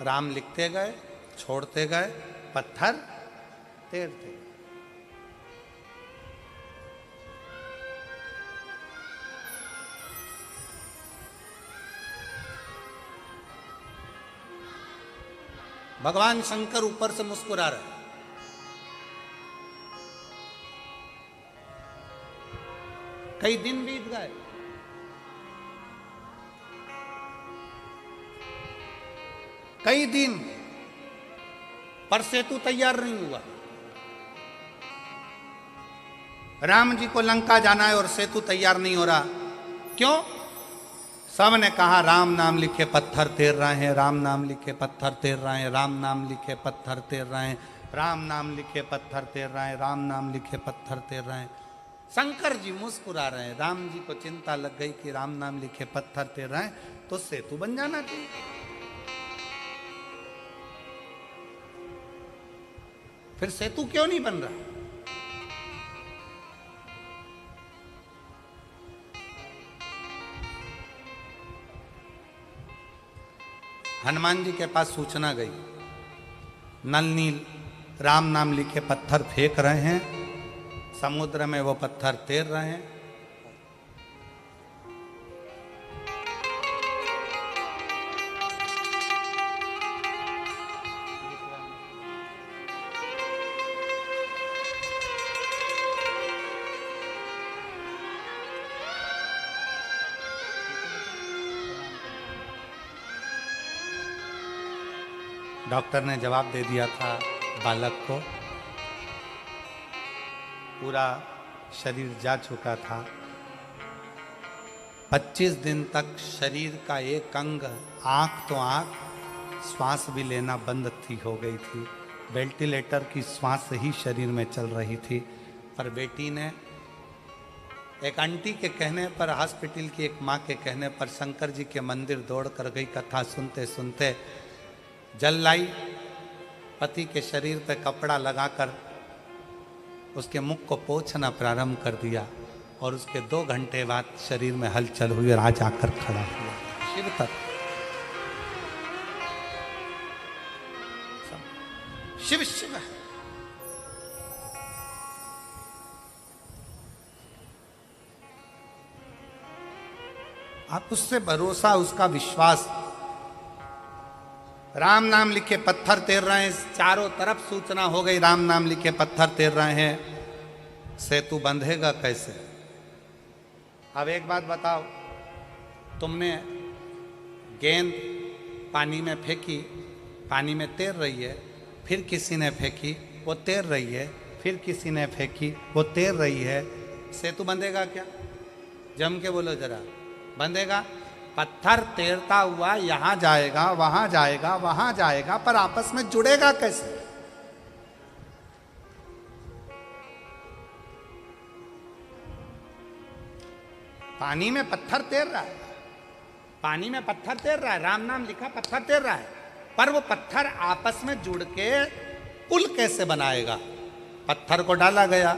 राम लिखते गए, छोड़ते गए, पत्थर तैरते गए। भगवान शंकर ऊपर से मुस्कुरा रहे। कई दिन बीत गए, कई दिन, पर सेतु तैयार नहीं हुआ। राम जी को लंका जाना है और सेतु तैयार नहीं हो रहा। क्यों? सब ने कहा राम नाम लिखे पत्थर तैर रहे हैं, राम नाम लिखे पत्थर तैर रहे हैं, राम नाम लिखे पत्थर तैर रहे हैं, राम नाम लिखे पत्थर तैर रहे हैं, राम नाम लिखे पत्थर तैर रहे हैं। शंकर जी मुस्कुरा रहे हैं। राम जी को चिंता लग गई कि राम नाम लिखे पत्थर तैर रहे हैं तो सेतु बन जाना चाहिए। फिर सेतु क्यों नहीं बन रहा? हनुमान जी के पास सूचना गई, नल नील राम नाम लिखे पत्थर फेंक रहे हैं, समुद्र में वो पत्थर तैर रहे हैं। डॉक्टर ने जवाब दे दिया था बालक को, पूरा शरीर जा चुका था। 25 दिन तक शरीर का एक अंग, आंख तो आंख, श्वास भी लेना बंद थी हो गई थी। वेंटिलेटर की श्वास ही शरीर में चल रही थी। पर बेटी ने एक आंटी के कहने पर, हॉस्पिटल की एक माँ के कहने पर शंकर जी के मंदिर दौड़ कर गई। कथा सुनते सुनते जल लाई, पति के शरीर पर कपड़ा लगाकर उसके मुख को पोंछना प्रारंभ कर दिया और उसके 2 घंटे बाद शरीर में हलचल हुई और आज आकर खड़ा हुआ। शिव तत्व, शिव शिव। आप उससे भरोसा, उसका विश्वास। राम नाम लिखे पत्थर तैर रहे हैं, चारों तरफ सूचना हो गई राम नाम लिखे पत्थर तैर रहे हैं। सेतु बंधेगा कैसे? अब एक बात बताओ, तुमने गेंद पानी में फेंकी, पानी में तैर रही है, फिर किसी ने फेंकी, वो तैर रही है, फिर किसी ने फेंकी, वो तैर रही है। सेतु बंधेगा क्या? जम के बोलो जरा, बंधेगा? पत्थर तैरता हुआ यहां जाएगा, वहां जाएगा, वहां जाएगा, पर आपस में जुड़ेगा कैसे? पानी में पत्थर तैर रहा है, पानी में पत्थर तैर रहा है, राम नाम लिखा पत्थर तैर रहा है, पर वो पत्थर आपस में जुड़ के पुल कैसे बनाएगा? पत्थर को डाला गया,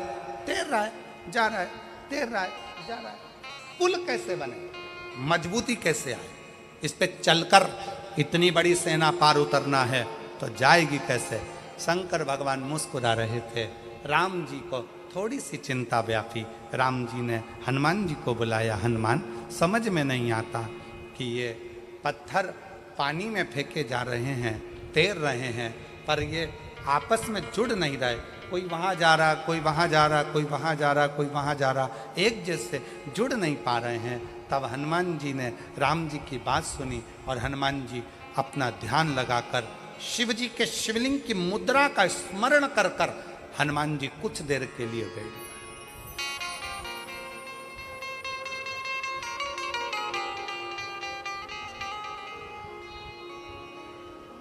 तैर रहा है, जा रहा है, तैर रहा है, जा रहा है, पुल कैसे बनेगा? मजबूती कैसे आए? इस पे चलकर इतनी बड़ी सेना पार उतरना है तो जाएगी कैसे? शंकर भगवान मुस्कुरा रहे थे। राम जी को थोड़ी सी चिंता व्यापी। राम जी ने हनुमान जी को बुलाया। हनुमान, समझ में नहीं आता कि ये पत्थर पानी में फेंके जा रहे हैं, तैर रहे हैं, पर ये आपस में जुड़ नहीं रहे। कोई वहाँ जा रहा, कोई वहाँ जा रहा, कोई वहाँ जा रहा, कोई वहाँ जा रहा, एक जैसे जुड़ नहीं पा रहे हैं। तब हनुमान जी ने राम जी की बात सुनी और हनुमान जी अपना ध्यान लगाकर शिव जी के शिवलिंग की मुद्रा का स्मरण कर कर हनुमान जी कुछ देर के लिए बैठ गए।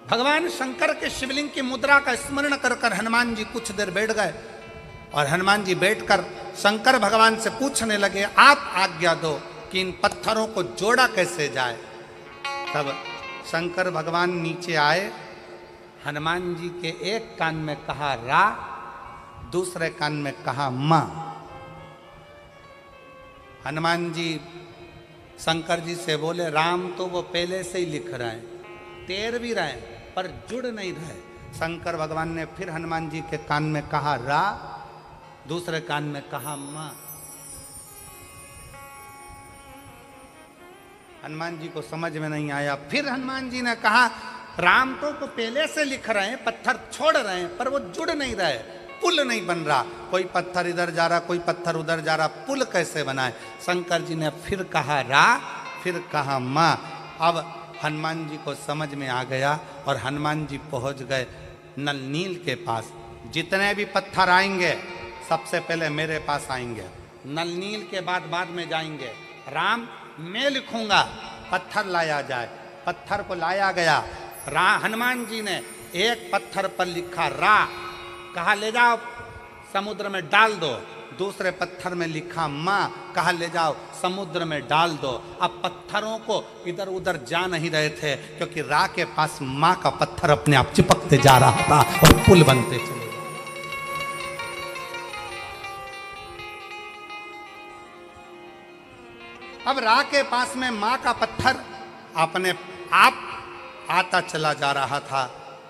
भगवान शंकर के शिवलिंग की मुद्रा का स्मरण कर कर हनुमान जी कुछ देर बैठ गए और हनुमान जी बैठकर शंकर भगवान से पूछने लगे, आप आज्ञा दो कि इन पत्थरों को जोड़ा कैसे जाए। तब शंकर भगवान नीचे आए, हनुमान जी के एक कान में कहा रा, दूसरे कान में कहा मां। हनुमान जी शंकर जी से बोले, राम तो वो पहले से ही लिख रहे हैं, तैर भी रहे हैं, पर जुड़ नहीं रहे। शंकर भगवान ने फिर हनुमान जी के कान में कहा रा, दूसरे कान में कहा मां। हनुमान जी को समझ में नहीं आया। फिर हनुमान जी ने कहा, राम तो पहले से लिख रहे हैं, पत्थर छोड़ रहे हैं, पर वो जुड़ नहीं रहे, पुल नहीं बन रहा। कोई पत्थर इधर जा रहा, कोई पत्थर उधर जा रहा, पुल कैसे बनाए? शंकर जी ने फिर कहा रा, फिर कहा मां। अब हनुमान जी को समझ में आ गया और हनुमान जी पहुंच गए नल नील के पास। जितने भी पत्थर आएंगे सबसे पहले मेरे पास आएंगे, नल नील के बाद में जाएंगे। राम मैं लिखूंगा, पत्थर लाया जाए। पत्थर को लाया गया। हनुमान जी ने एक पत्थर पर लिखा रा, कहा ले जाओ समुद्र में डाल दो। दूसरे पत्थर में लिखा माँ, कहा ले जाओ समुद्र में डाल दो। अब पत्थरों को इधर उधर जा नहीं रहे थे, क्योंकि रा के पास माँ का पत्थर अपने आप चिपकते जा रहा था और पुल बनते चले। अब रा के पास में माँ का पत्थर अपने आप आता चला जा रहा था,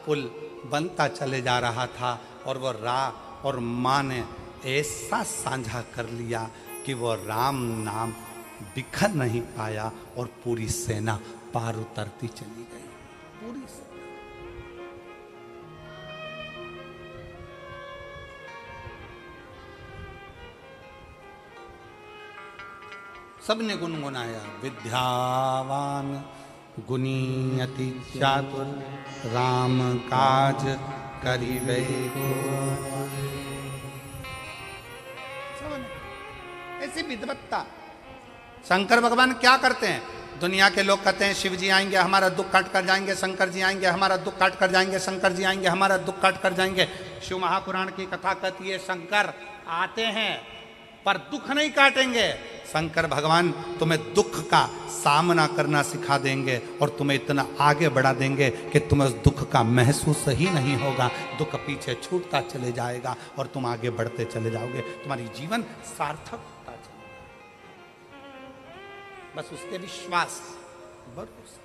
पुल बनता चले जा रहा था। और वो रा और माँ ने ऐसा साझा कर लिया कि वो राम नाम बिखर नहीं पाया और पूरी सेना पार उतरती चली गई। पूरी सेना। सबने गुनगुनाया, विद्यावान गुणी अति चातुर, राम काज करिबे को। ऐसी विद्वत्ता। शंकर भगवान क्या करते हैं? दुनिया के लोग कहते हैं शिव जी आएंगे हमारा दुख काट कर जाएंगे, शंकर जी आएंगे हमारा दुख काट कर जाएंगे, शंकर जी आएंगे हमारा दुख काट कर जाएंगे। शिव महापुराण की कथा कहती है शंकर आते हैं पर दुख नहीं काटेंगे। शंकर भगवान तुम्हें दुख का सामना करना सिखा देंगे और तुम्हें इतना आगे बढ़ा देंगे कि तुम्हें उस दुख का महसूस ही नहीं होगा। दुख पीछे छूटता चले जाएगा और तुम आगे बढ़ते चले जाओगे। तुम्हारी जीवन सार्थक होता चलेगा। बस उसके विश्वास, भरोसा।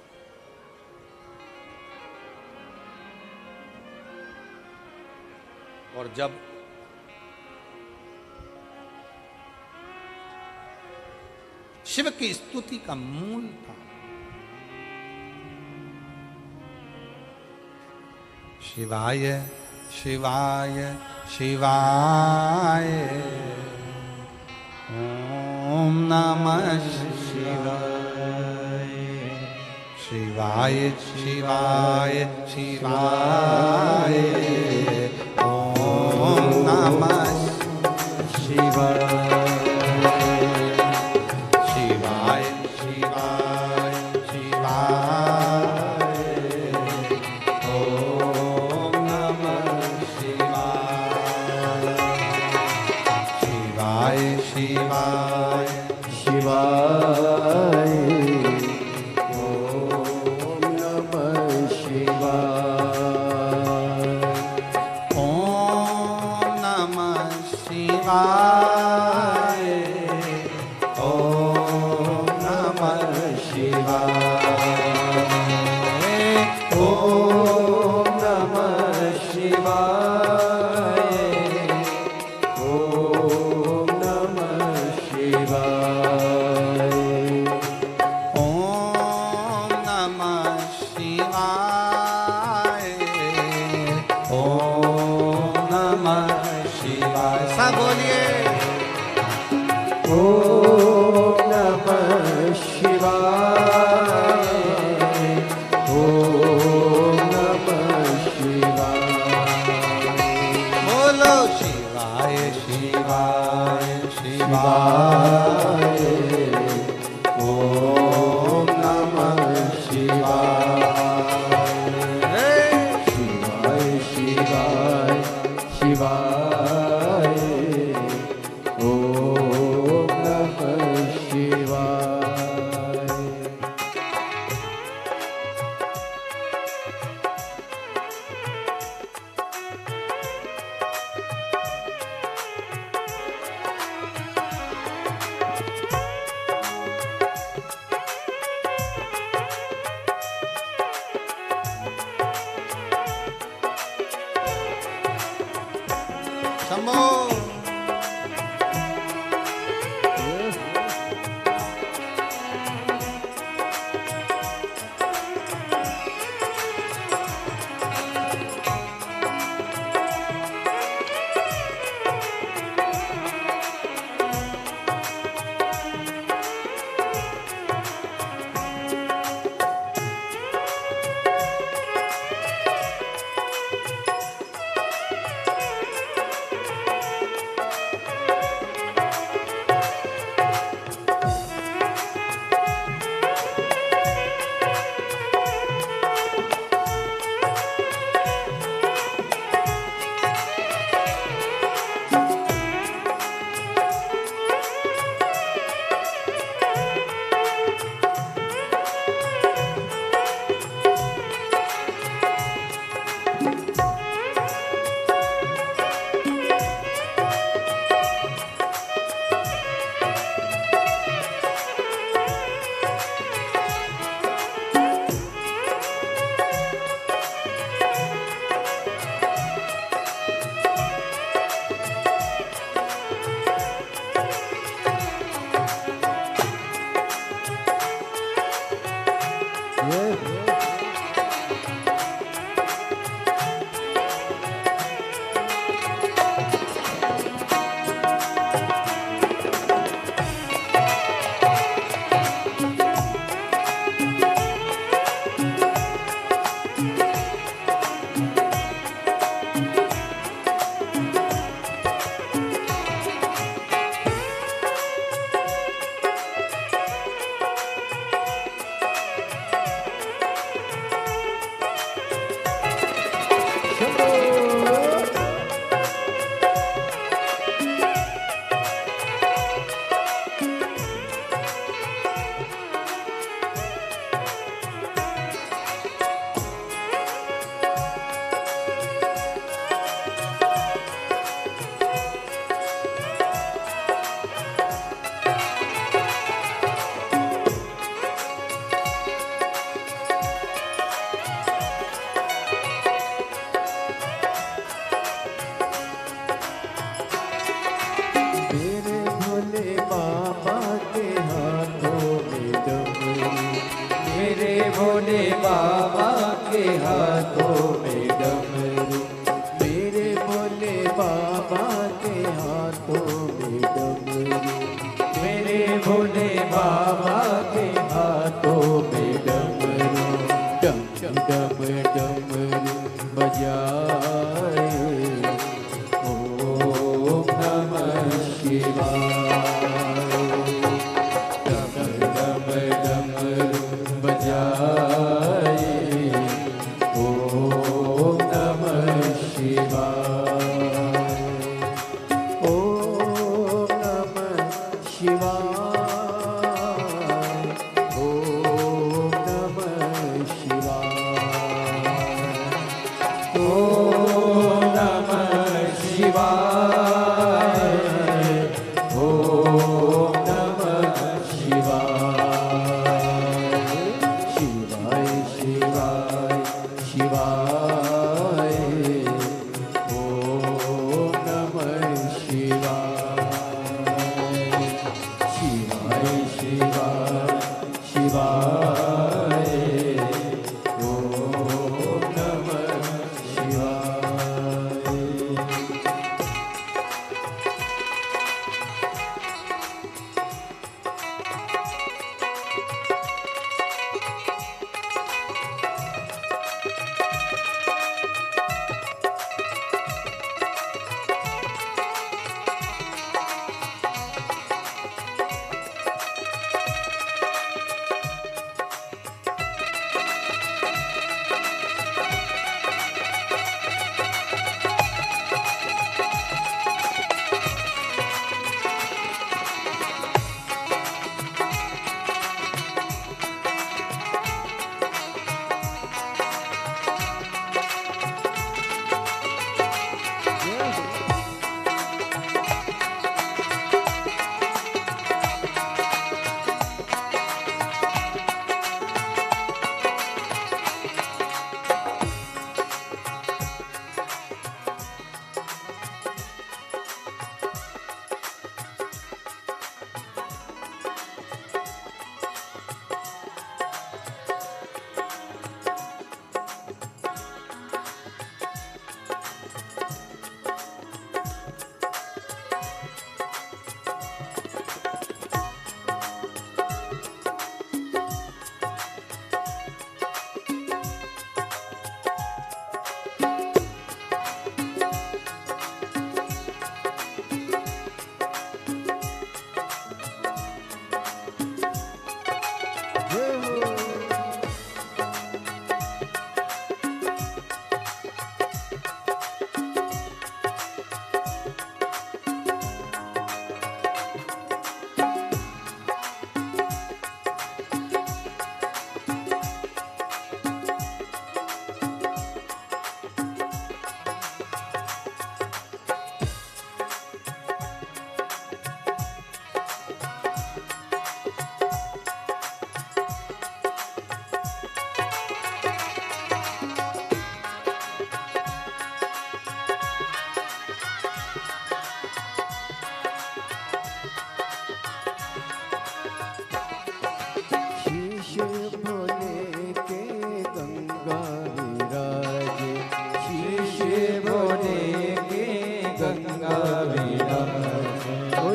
और जब शिव की स्तुति का मूल था, शिवाय शिवाय शिवाय ओम नमः शिवाय, शिवाय शिवाय शिवाय ओम नमः शिवाय, मेरे भोले बाबा के हाथों में डमरू, मेरे भोले बाबा के हाथों में डमरू, मेरे भोले बाबा के हाथों में डमरू, डम डम डमरू बजाए, ओम नमः शिवाय। डम डम डमरू बजाए, ओम नमः शिवाय, ओम नमः शिवाय, ओम नमः शिवाय, ओम नमः शिवाय, ओम नमः शिवाय, शिवाय शिवाय शिवाय, ओम नमः शिवाय, शिवाय शिवाय शिवाय, ओम नमः शिवाय।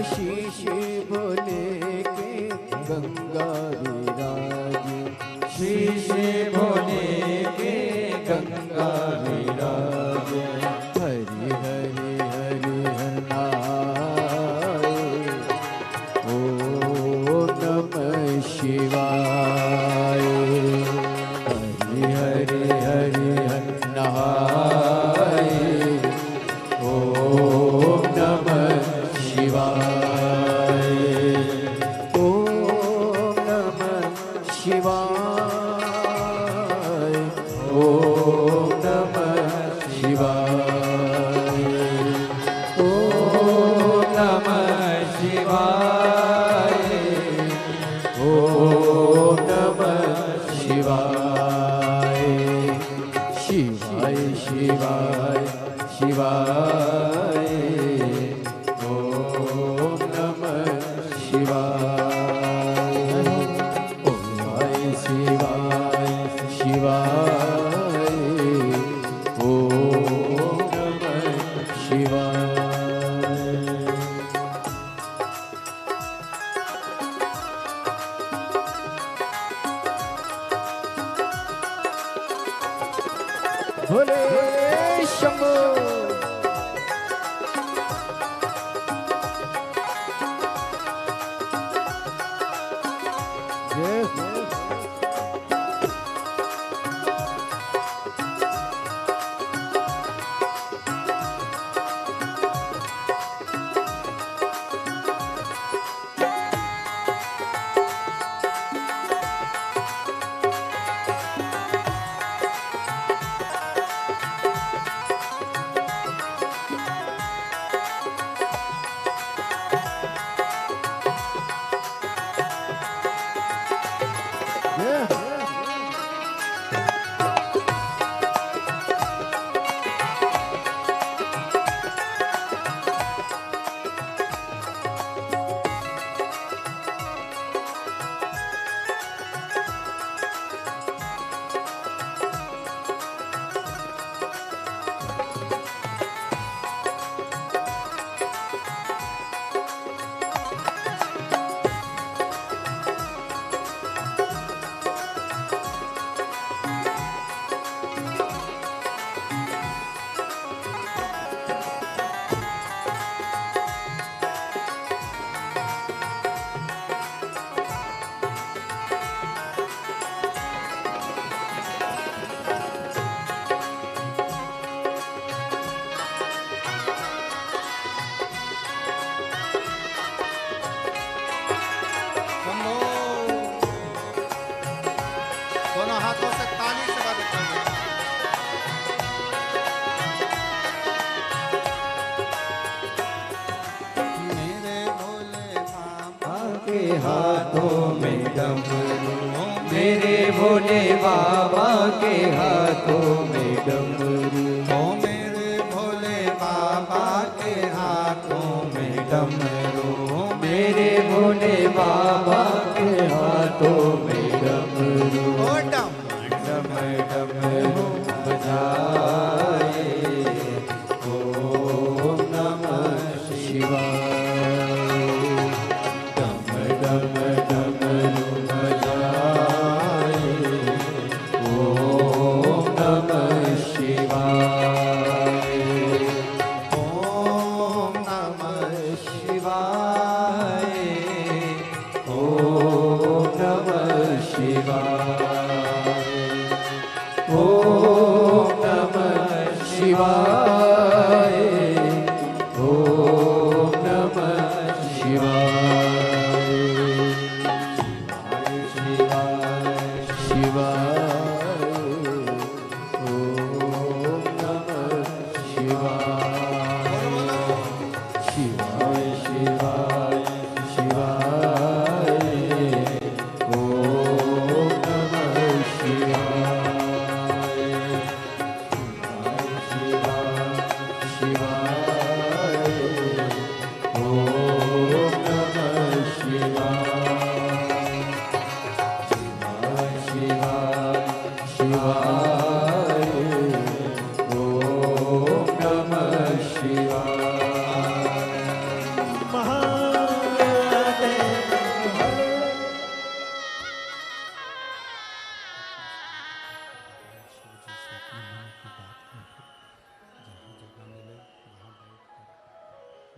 शीश भोले के गंगा विराज, शीश भोले के गंगा विराज। हरि हरि हरि हरि ओम नमः शिवाय। हरि हरि हरि हरि ओम नमः शिवाय। ओम नमः शिवाय। ओम नमः शिवाय। ओम नमः शिवाय। ओम नमः शिवाय। शिवाय शिवाय शिवाय। ओम नमः शिवाय। ओम शिवाय। भोले शंभो दोनों हाथों से ताली से बात करें। मेरे भोले बाबा के हाथों में डमरू मेरे भोले बाबा के हाथों में डमरू ओ मेरे भोले बाबा के हाथों में डमरू मेरे भोले बाबा के हाथों में डमरू ओ डम डम डमरू बजाए ओम नमः शिवाय डम डम डमरू बजाए ओम नमः शिवाय ओम नमः शिवाय ओम नमः शिवाय ओम नमः शिवाय ओम नमः शिवाय शिवाय शिवाय ओम नमः शिवाय शिवाय शिवाय शिवाय ओम नमः शिवाय शिवाय शिवाय ओम नमः शिवाय शिवाय शिवाय ओम नमः शिवाय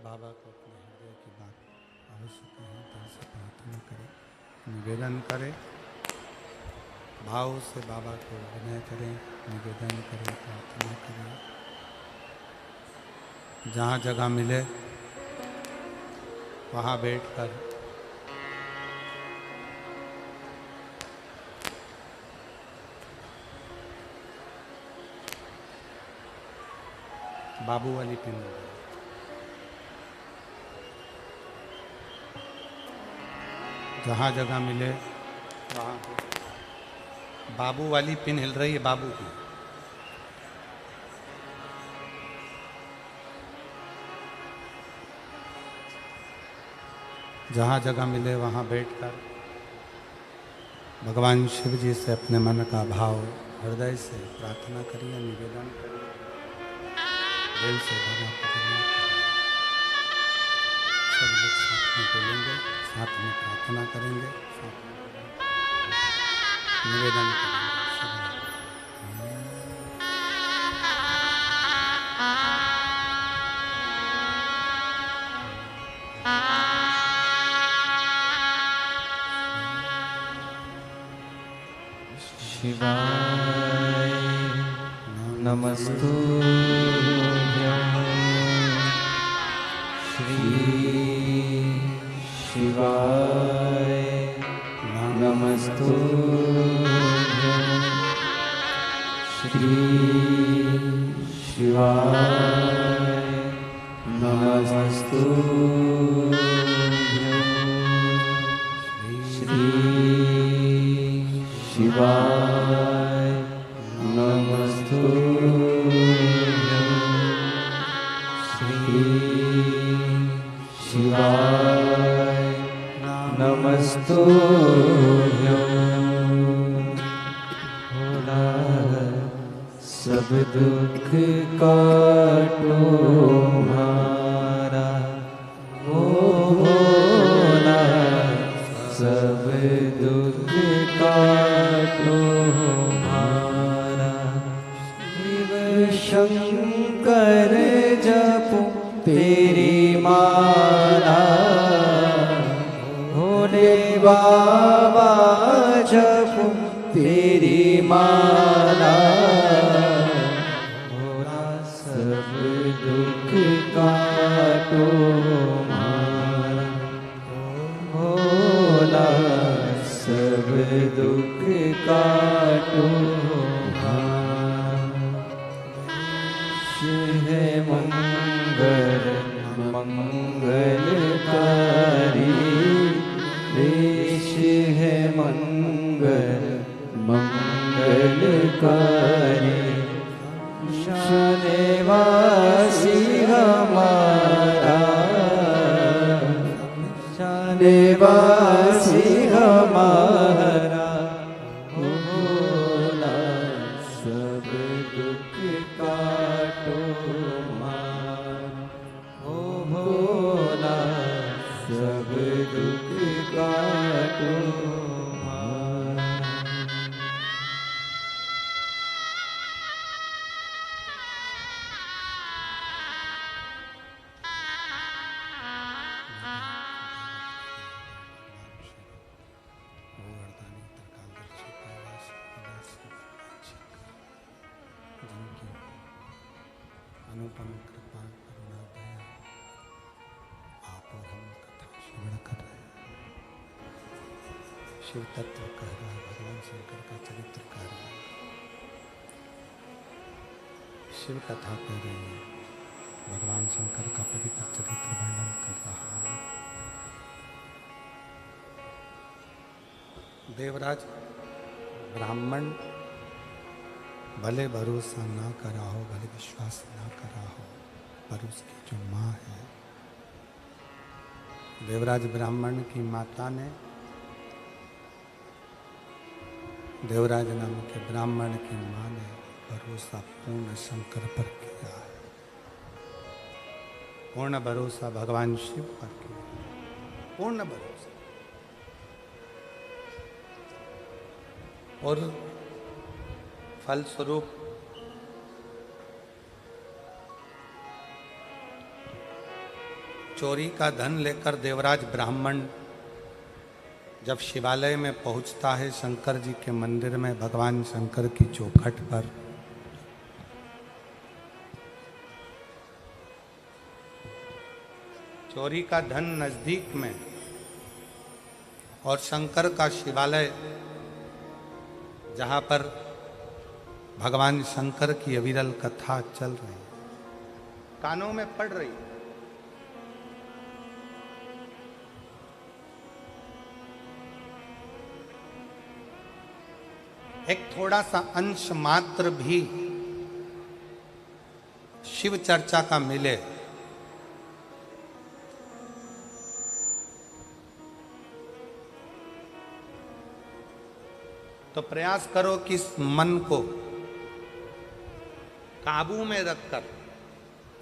बाबा को अपने हृदय की बात अवश्य कहें, दिल से प्रार्थना करें, निवेदन करें, भाव से बाबा को विनय करें, निवेदन करें, प्रार्थना करें। जहाँ जगह मिले वहाँ बैठकर बाबू वाली पिन जहाँ जगह मिले वहाँ बाबू वाली पिन हिल रही है, बाबू की। जहाँ जगह मिले वहाँ बैठकर भगवान शिव जी से अपने मन का भाव हृदय से प्रार्थना करिए, निवेदन करिए, दिल से बाबा को धन्यवाद करिए। सब लोग साथ में बोलेंगे, साथ में प्रार्थना करेंगे, साथ में निवेदन करेंगे। शिवाय नमस्तुभ्यं श्री शिवाय नमस्तुभ्यं श्री शिवाय नमस्तुभ्यं श्री शिवाय नमस्तुभ्यं श्री शिवाय नमस्तुभ्यं भोला सब दुख काटो हमारा ओ भोला सब दुख काटो हमारा शिव शंकर जपो तेरी माला भोले बाबा जपो तेरी माला भोला सब दुख काटो हमारा भोला सब दुख काटो है मंगल मंगलकारी देश है मंगल मंगलकारी शानेवासी हमारा शानेवासी हमारा भोला सब दुख काटो हमारा ओ भोला सब दुख काटो हमारा। अनुपम कृपा करुणा दया आप और हम कथा श्रवण कर रहे हैं। शिव तत्व कह रहा है, भगवान शंकर का चरित्र कह रहा है, शिव कथा कह रहे हैं, भगवान शंकर का पवित्र चरित्र वर्णन कर रहा है। देवराज ब्राह्मण भले भरोसा ना करा हो, भले विश्वास ना करा हो, पर उसकी जो माँ है, देवराज ब्राह्मण की माता ने देवराज नाम के ब्राह्मण की माँ ने भरोसा पूर्ण शंकर पर किया है, पूर्ण भरोसा भगवान शिव पर किया, पूर्ण भरोसा। और फलस्वरूप चोरी का धन लेकर देवराज ब्राह्मण जब शिवालय में पहुंचता है, शंकर जी के मंदिर में, भगवान शंकर की चौखट पर, चोरी का धन नजदीक में और शंकर का शिवालय जहां पर भगवान शंकर की अविरल कथा चल रही है, कानों में पड़ रही है। एक थोड़ा सा अंश मात्र भी शिव चर्चा का मिले तो प्रयास करो कि इस मन को काबू में रखकर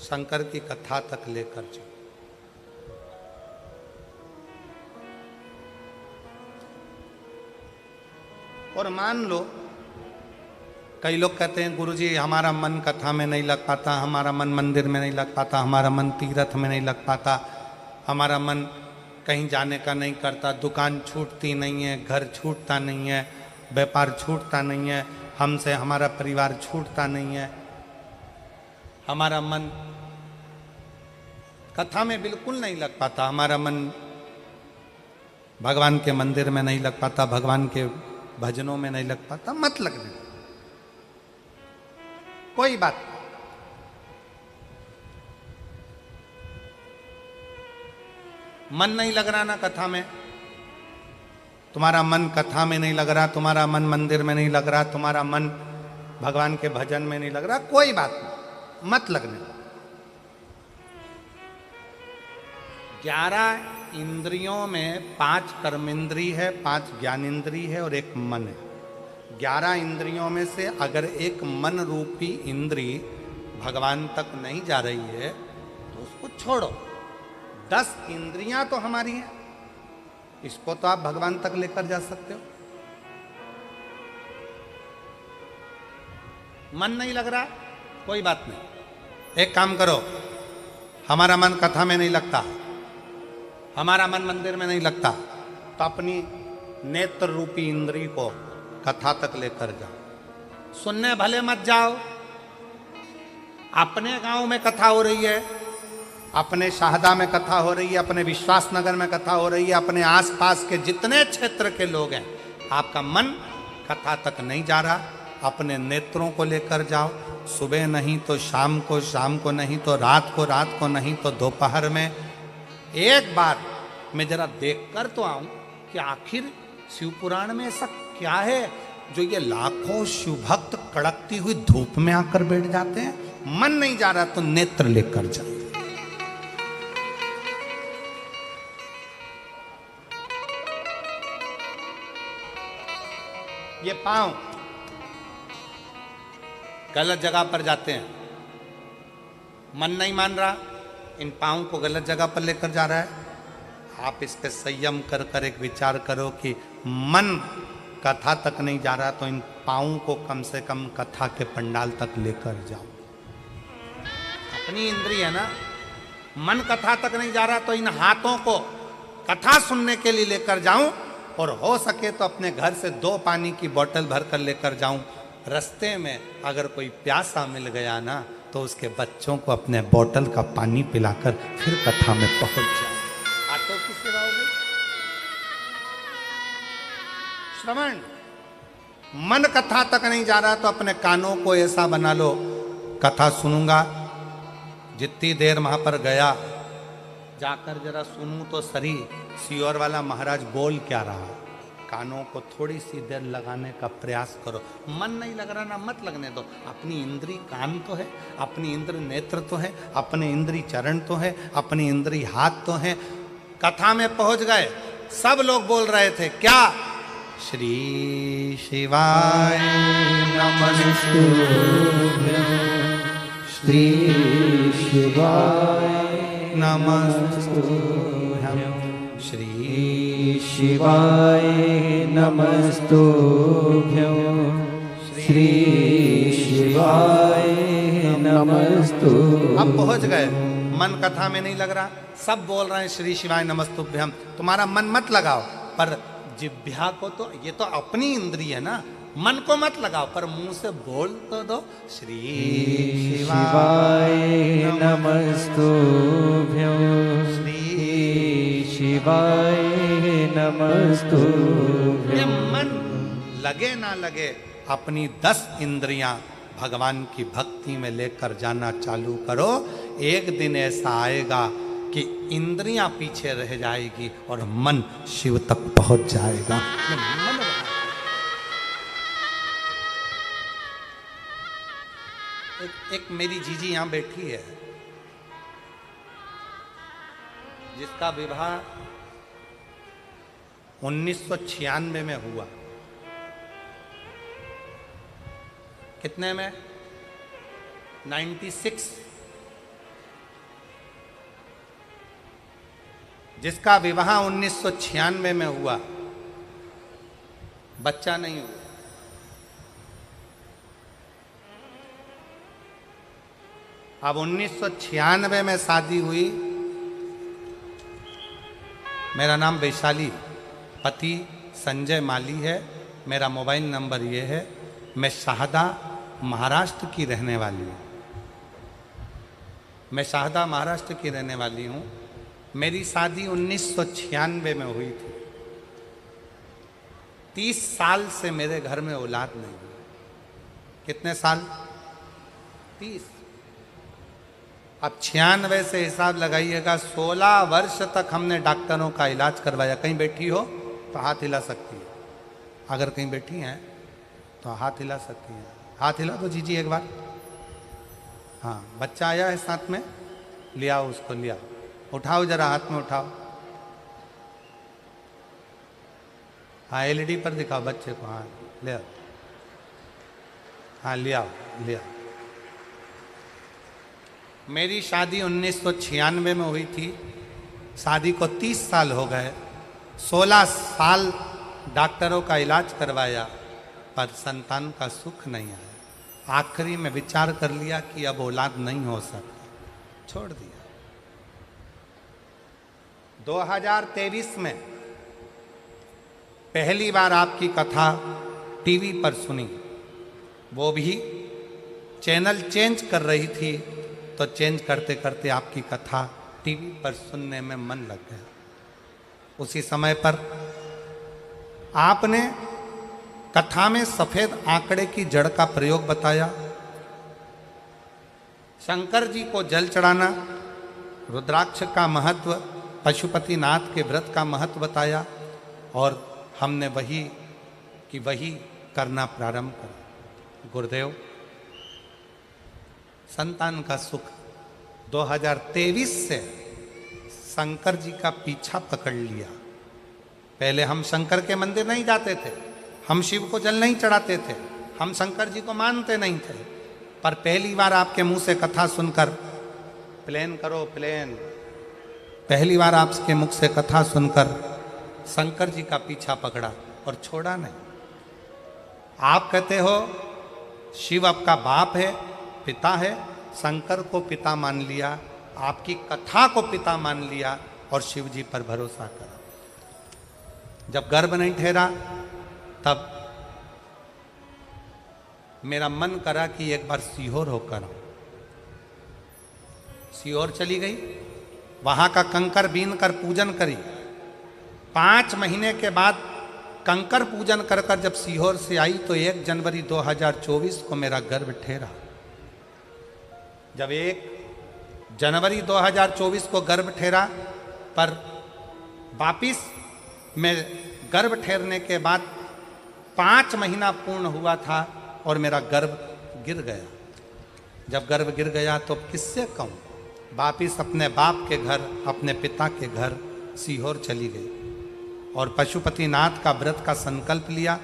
शंकर की कथा तक लेकर चलो। और मान लो, कई लोग कहते हैं गुरुजी हमारा मन कथा में नहीं लग पाता, हमारा मन मंदिर में नहीं लग पाता, हमारा मन तीर्थ में नहीं लग पाता, हमारा मन कहीं जाने का नहीं करता, दुकान छूटती नहीं है, घर छूटता नहीं है, व्यापार छूटता नहीं है, हमसे हमारा परिवार छूटता नहीं है, हमारा मन कथा में बिल्कुल नहीं लग पाता, हमारा मन भगवान के मंदिर में नहीं लग पाता, भगवान के भजनों में नहीं लग पाता, मत लगने, कोई बात नहीं। मन नहीं लग रहा ना कथा में, तुम्हारा मन कथा में नहीं लग रहा, तुम्हारा मन मंदिर में नहीं लग रहा, तुम्हारा मन भगवान के भजन में नहीं लग रहा, कोई बात नहीं, मत लगने। 11 इंद्रियों में 5 कर्मेंद्री है, 5 ज्ञानेंद्री है और 1 मन है। 11 इंद्रियों में से अगर एक मन रूपी इंद्री भगवान तक नहीं जा रही है तो उसको छोड़ो। 10 इंद्रियां तो हमारी हैं, इसको तो आप भगवान तक लेकर जा सकते हो। मन नहीं लग रहा, कोई बात नहीं, एक काम करो, हमारा मन कथा में नहीं लगता, हमारा मन मंदिर में नहीं लगता, तो अपनी नेत्र रूपी इंद्री को कथा तक लेकर जाओ। सुनने भले मत जाओ, अपने गांव में कथा हो रही है, अपने शाहदा में कथा हो रही है, अपने विश्वास नगर में कथा हो रही है, अपने आसपास के जितने क्षेत्र के लोग हैं, आपका मन कथा तक नहीं जा रहा, अपने नेत्रों को लेकर जाओ। सुबह नहीं तो शाम को, शाम को नहीं तो रात को नहीं तो दोपहर में एक बार मैं जरा देखकर तो आऊं कि आखिर शिव पुराण में ऐसा क्या है जो ये लाखों शिव भक्त कड़कती हुई धूप में आकर बैठ जाते हैं। मन नहीं जा रहा तो नेत्र लेकर जाओ। ये पांव गलत जगह पर जाते हैं, मन नहीं मान रहा, इन पांव को गलत जगह पर लेकर जा रहा है। आप इस पे संयम कर कर एक विचार करो कि मन कथा तक नहीं जा रहा तो इन पांव को कम से कम कथा के पंडाल तक लेकर जाओ। अपनी इंद्रिय है ना, मन कथा तक नहीं जा रहा तो इन हाथों को कथा सुनने के लिए लेकर जाऊं, और हो सके तो अपने घर से 2 पानी की बोतल भरकर लेकर जाऊं। रास्ते में अगर कोई प्यासा मिल गया ना तो उसके बच्चों को अपने बोतल का पानी पिलाकर फिर कथा में पहुंच जाओ। आटो की सेवा हो गई। श्रवण, मन कथा तक नहीं जा रहा तो अपने कानों को ऐसा बना लो, कथा सुनूंगा, जितनी देर वहां पर गया जाकर जरा सुनूं तो सही सियोर वाला महाराज बोल क्या रहा। कानों को थोड़ी सी देर लगाने का प्रयास करो। मन नहीं लग रहा ना, मत लगने दो। अपनी इंद्री कान तो है, अपनी इंद्र नेत्र तो है, अपने इंद्री चरण तो है, अपनी इंद्री हाथ तो है। कथा में पहुंच गए, सब लोग बोल रहे थे क्या, श्री शिवाय नमस्तुभ्यं, श्री शिवाय नमस्तुभ्यं, श्री शिवाय नमस्तुभ्यं, श्री शिवाय नमस्तुभ्यं। अब पहुंच गए, मन कथा में नहीं लग रहा, सब बोल रहे हैं श्री शिवाय नमस्तुभ्यं। तुम्हारा मन मत लगाओ, पर जिह्वा को तो, ये तो अपनी इंद्रिय है ना, मन को मत लगाओ, पर मुंह से बोल तो दो, श्री शिवाय नमस्तुभ्यं, श्री शिवाय नमस्तुभ्यं। ये मन लगे ना लगे, अपनी 10 इंद्रियां भगवान की भक्ति में लेकर जाना चालू करो। एक दिन ऐसा आएगा कि इंद्रियां पीछे रह जाएगी और मन शिव तक पहुंच जाएगा। मन एक मेरी जीजी यहां बैठी है, जिसका विवाह 1996 में हुआ। कितने में? 96। जिसका विवाह 1996 में हुआ, बच्चा नहीं हुआ। अब 1996 में शादी हुई। मेरा नाम वैशाली, पति संजय माली है, मेरा मोबाइल नंबर ये है। मैं शाहदा महाराष्ट्र की रहने वाली हूँ। मैं शाहदा महाराष्ट्र की रहने वाली हूँ। मेरी शादी 1996 में हुई थी। 30 साल से मेरे घर में औलाद नहीं हुई। कितने साल? 30। अब 96 से हिसाब लगाइएगा, 16 वर्ष तक हमने डॉक्टरों का इलाज करवाया। कहीं बैठी हो तो हाथ हिला सकती है, अगर कहीं बैठी हैं तो हाथ हिला सकती हैं। हाथ हिला दो जीजी एक बार। हाँ, बच्चा आया है साथ में, ले आओ उसको, ले आओ, उठाओ जरा, हाथ में उठाओ। हाँ, एलईडी पर दिखाओ बच्चे को। हाँ, ले आओ। हाँ, ले आओ, ले आओ। मेरी शादी 1996 में हुई थी। शादी को 30 साल हो गए। 16 साल डॉक्टरों का इलाज करवाया, पर संतान का सुख नहीं आया। आखिरी में विचार कर लिया कि अब औलाद नहीं हो सकता, छोड़ दिया। 2023 में पहली बार आपकी कथा टीवी पर सुनी। वो भी चैनल चेंज कर रही थी, तो चेंज करते करते आपकी कथा टीवी पर सुनने में मन लग गया। उसी समय पर आपने कथा में सफेद आंकड़े की जड़ का प्रयोग बताया, शंकर जी को जल चढ़ाना, रुद्राक्ष का महत्व, पशुपतिनाथ के व्रत का महत्व बताया, और हमने वही करना प्रारंभ करा। गुरुदेव, संतान का सुख 2023 से शंकर जी का पीछा पकड़ लिया। पहले हम शंकर के मंदिर नहीं जाते थे, हम शिव को जल नहीं चढ़ाते थे, हम शंकर जी को मानते नहीं थे, पर पहली बार आपके मुंह से कथा सुनकर, प्लेन करो प्लेन, पहली बार आपके मुख से कथा सुनकर शंकर जी का पीछा पकड़ा और छोड़ा नहीं। आप कहते हो शिव आपका बाप है, पिता है, शंकर को पिता मान लिया, आपकी कथा को पिता मान लिया और शिव जी पर भरोसा करा। जब गर्भ नहीं ठहरा तब मेरा मन करा कि एक बार सीहोर होकर आऊं। सीहोर चली गई, वहां का कंकर बीन कर पूजन करी। 5 महीने के बाद कंकर पूजन कर कर जब सीहोर से आई तो 1 जनवरी 2024 को मेरा गर्भ ठहरा। जब 1 जनवरी 2024 को गर्भ ठहरा, पर वापिस मैं गर्भ ठहरने के बाद 5 महीना पूर्ण हुआ था और मेरा गर्भ गिर गया। जब गर्भ गिर गया तो किससे कहूँ, वापिस अपने बाप के घर, अपने पिता के घर सीहोर चली गई और पशुपतिनाथ का व्रत का संकल्प लिया।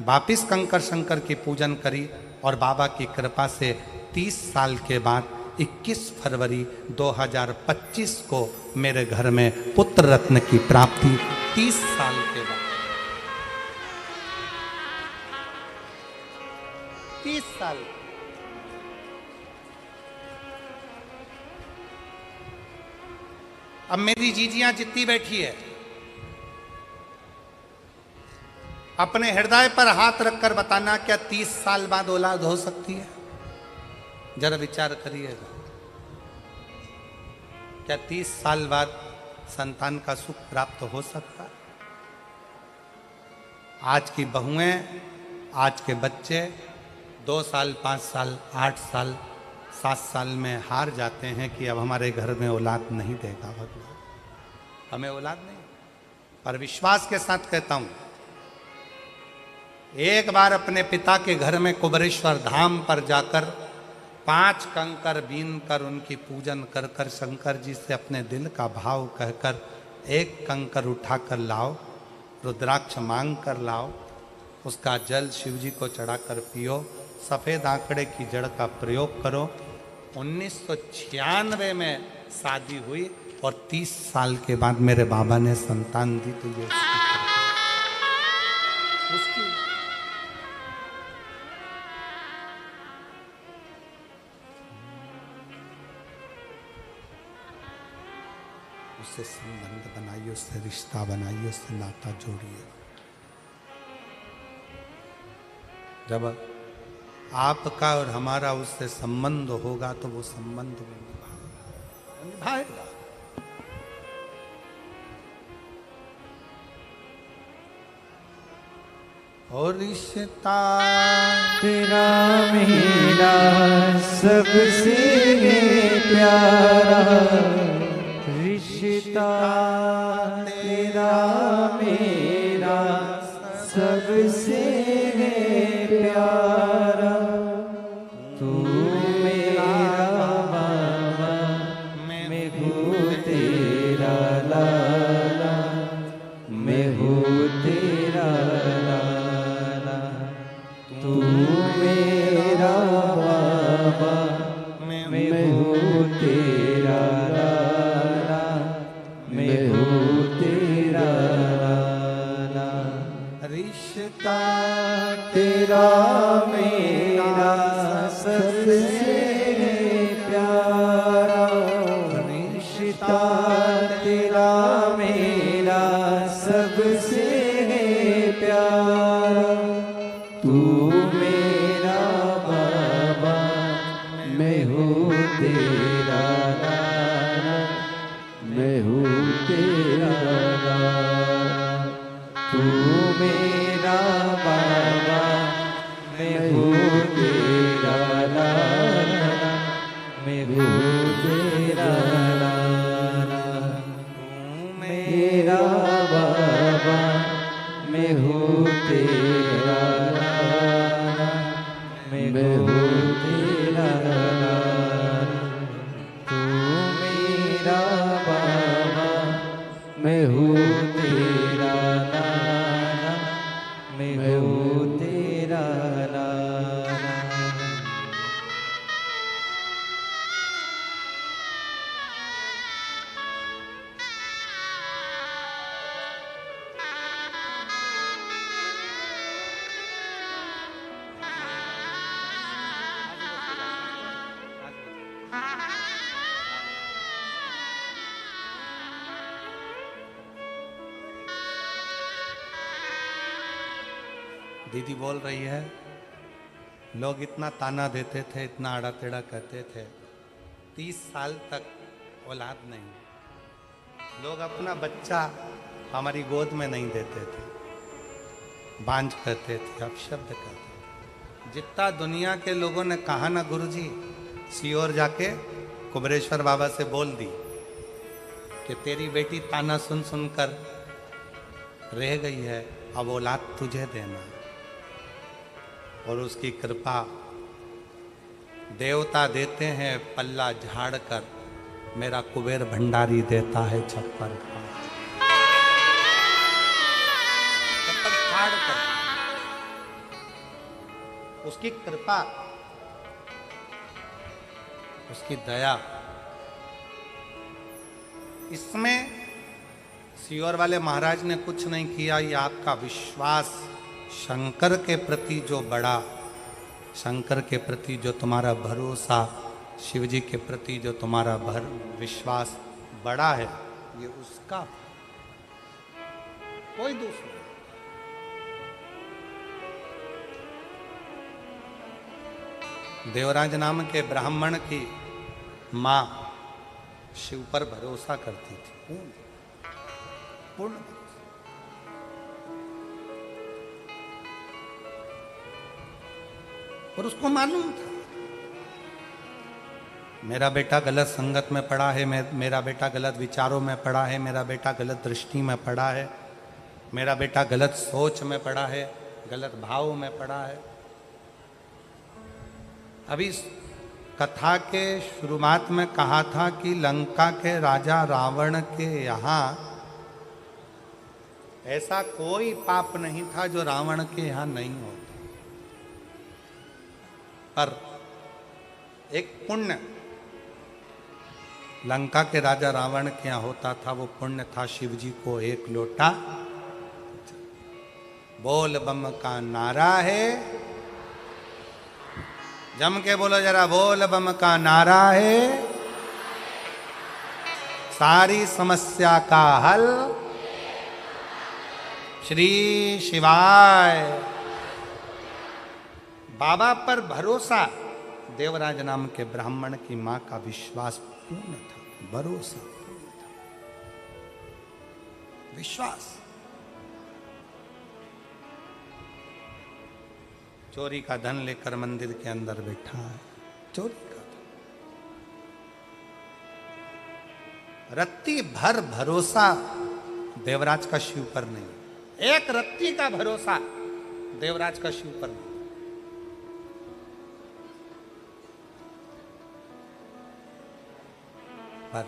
वापिस कंकर शंकर की पूजन करी और बाबा की कृपा से 30 साल के बाद 21 फरवरी 2025 को मेरे घर में पुत्र रत्न की प्राप्ति। 30 साल के बाद, 30 साल। अब मेरी जीजियां जितनी बैठी है, अपने हृदय पर हाथ रखकर बताना, क्या 30 साल बाद औलाद हो सकती है? जरा विचार करिएगा। क्या 30 साल बाद संतान का सुख प्राप्त हो सकता है? आज की बहुएं, आज के बच्चे 2 साल, 5 साल, 8 साल, 7 साल में हार जाते हैं कि अब हमारे घर में औलाद नहीं देगा भगवान, हमें औलाद नहीं। पर विश्वास के साथ कहता हूं, एक बार अपने पिता के घर में कुबरेश्वर धाम पर जाकर 5 कंकर बीन कर उनकी पूजन कर कर शंकर जी से अपने दिल का भाव कहकर 1 कंकर उठा कर लाओ, रुद्राक्ष मांग कर लाओ, उसका जल शिव जी को चढ़ाकर पियो, सफ़ेद आंकड़े की जड़ का प्रयोग करो। 1996 में शादी हुई और 30 साल के बाद मेरे बाबा ने संतान दी। तो ये उसकी उससे संबंध बनाइए, उससे रिश्ता बनाइए, उससे नाता जोड़िए। जब आपका और हमारा उससे संबंध होगा तो वो संबंध भी निभाएगा। और रिश्ता तेरा मेरा सबसे प्यारा, रिश्ता तेरा मेरा सबसे प्यारा। तू मेरा बाबा, मैं हूँ तेरा लाला, मैं हूँ तेरा लाला। तू मेरा बाबा, मैं हूँ तेरा लाला, मैं हूँ तेरा लाला। रिश्ता तेरा मेरा सबसे प्यारा, रिश्ता तेरा मेरा सबसे प्यारा। तू मेरा बाबा, मैं हूँ तेरा लाला, मैं हूँ तेरा लाला। तू मेरा बाबा, मैं हूँ तेरा लाला, मैं हूँ तेरा लाला। मेरा बाबा, मैं हूँ तेरा लाला, मैं हूँ तेरा लाला। तू मेरा बाबा, मैं हूँ तेरा लाला, मैं हूँ तेरा लाला। दीदी बोल रही है, लोग इतना ताना देते थे, इतना आड़ा टेढ़ा कहते थे, 30 साल तक औलाद नहीं। लोग अपना बच्चा हमारी गोद में नहीं देते थे, बांझ कहते थे, अपशब्द कहते थे। जितना दुनिया के लोगों ने कहा ना गुरुजी, सीओर जाके कुबरेश्वर बाबा से बोल दी कि तेरी बेटी ताना सुन सुनकर रह गई है, अब औलाद तुझे देना। और उसकी कृपा देवता देते हैं पल्ला झाड़ कर, मेरा कुबेर भंडारी देता है छप्पर फाड़ कर। उसकी कृपा, उसकी दया। इसमें सीओर वाले महाराज ने कुछ नहीं किया, ये आपका विश्वास शंकर के प्रति जो बड़ा, शंकर के प्रति जो तुम्हारा भरोसा, शिव जी के प्रति जो तुम्हारा विश्वास बड़ा है, ये उसका, कोई दूसरा। देवराज नाम के ब्राह्मण की मां शिव पर भरोसा करती थी, पूर्ण। और उसको मालूम था मेरा बेटा गलत संगत में पड़ा है, मेरा बेटा गलत विचारों में पड़ा है, मेरा बेटा गलत दृष्टि में पड़ा है, मेरा बेटा गलत सोच में पड़ा है, गलत भाव में पड़ा है। अभी कथा के शुरुआत में कहा था कि लंका के राजा रावण के यहाँ ऐसा कोई पाप नहीं था जो रावण के यहाँ नहीं होता, पर एक पुण्य लंका के राजा रावण के यहाँ होता था। वो पुण्य था शिव जी को एक लोटा। बोल बम का नारा है, जम के बोलो जरा, बोल बम का नारा है, सारी समस्या का हल श्री शिवाय। बाबा पर भरोसा, देवराज नाम के ब्राह्मण की मां का विश्वास पूर्ण था, भरोसा पूर्ण था, विश्वास। चोरी का धन लेकर मंदिर के अंदर बैठा है, चोरी का धन, रत्ती भर भरोसा देवराज का शिव पर नहीं, एक रत्ती का भरोसा देवराज का शिव पर नहीं। पर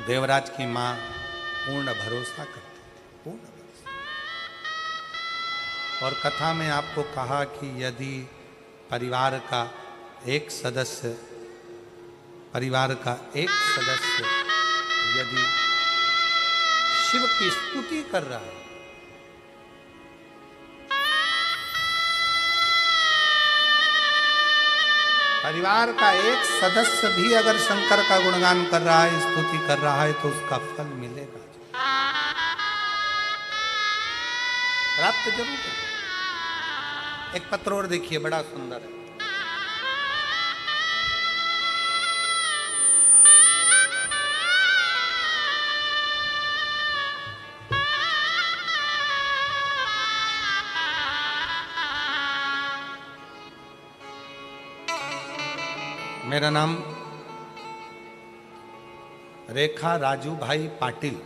देवराज की मां पूर्ण भरोसा करती थी, पूर्ण भरोसा। और कथा में आपको कहा कि यदि परिवार का एक सदस्य यदि शिव की स्तुति कर रहा है, परिवार का एक सदस्य भी अगर शंकर का गुणगान कर रहा है, स्तुति कर रहा है, तो उसका फल मिलेगा, प्राप्त जरूर है। एक पत्र और देखिए, बड़ा सुंदर है। मेरा नाम रेखा राजू भाई पाटिल,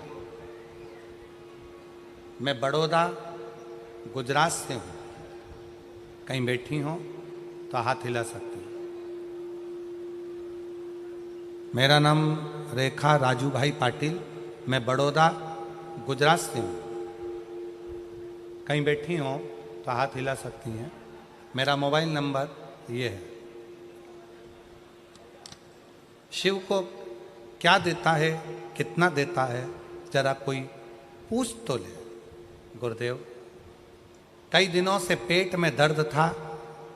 मैं बड़ौदा गुजरात से हूँ। कहीं बैठी हो तो हाथ हिला सकती हूँ। मेरा नाम रेखा राजू भाई पाटिल, मैं बड़ौदा गुजरात से हूँ। कहीं बैठी हो तो हाथ हिला सकती हैं। मेरा मोबाइल नंबर ये है। शिव को क्या देता है, कितना देता है, जरा कोई पूछ तो ले। गुरुदेव, कई दिनों से पेट में दर्द था,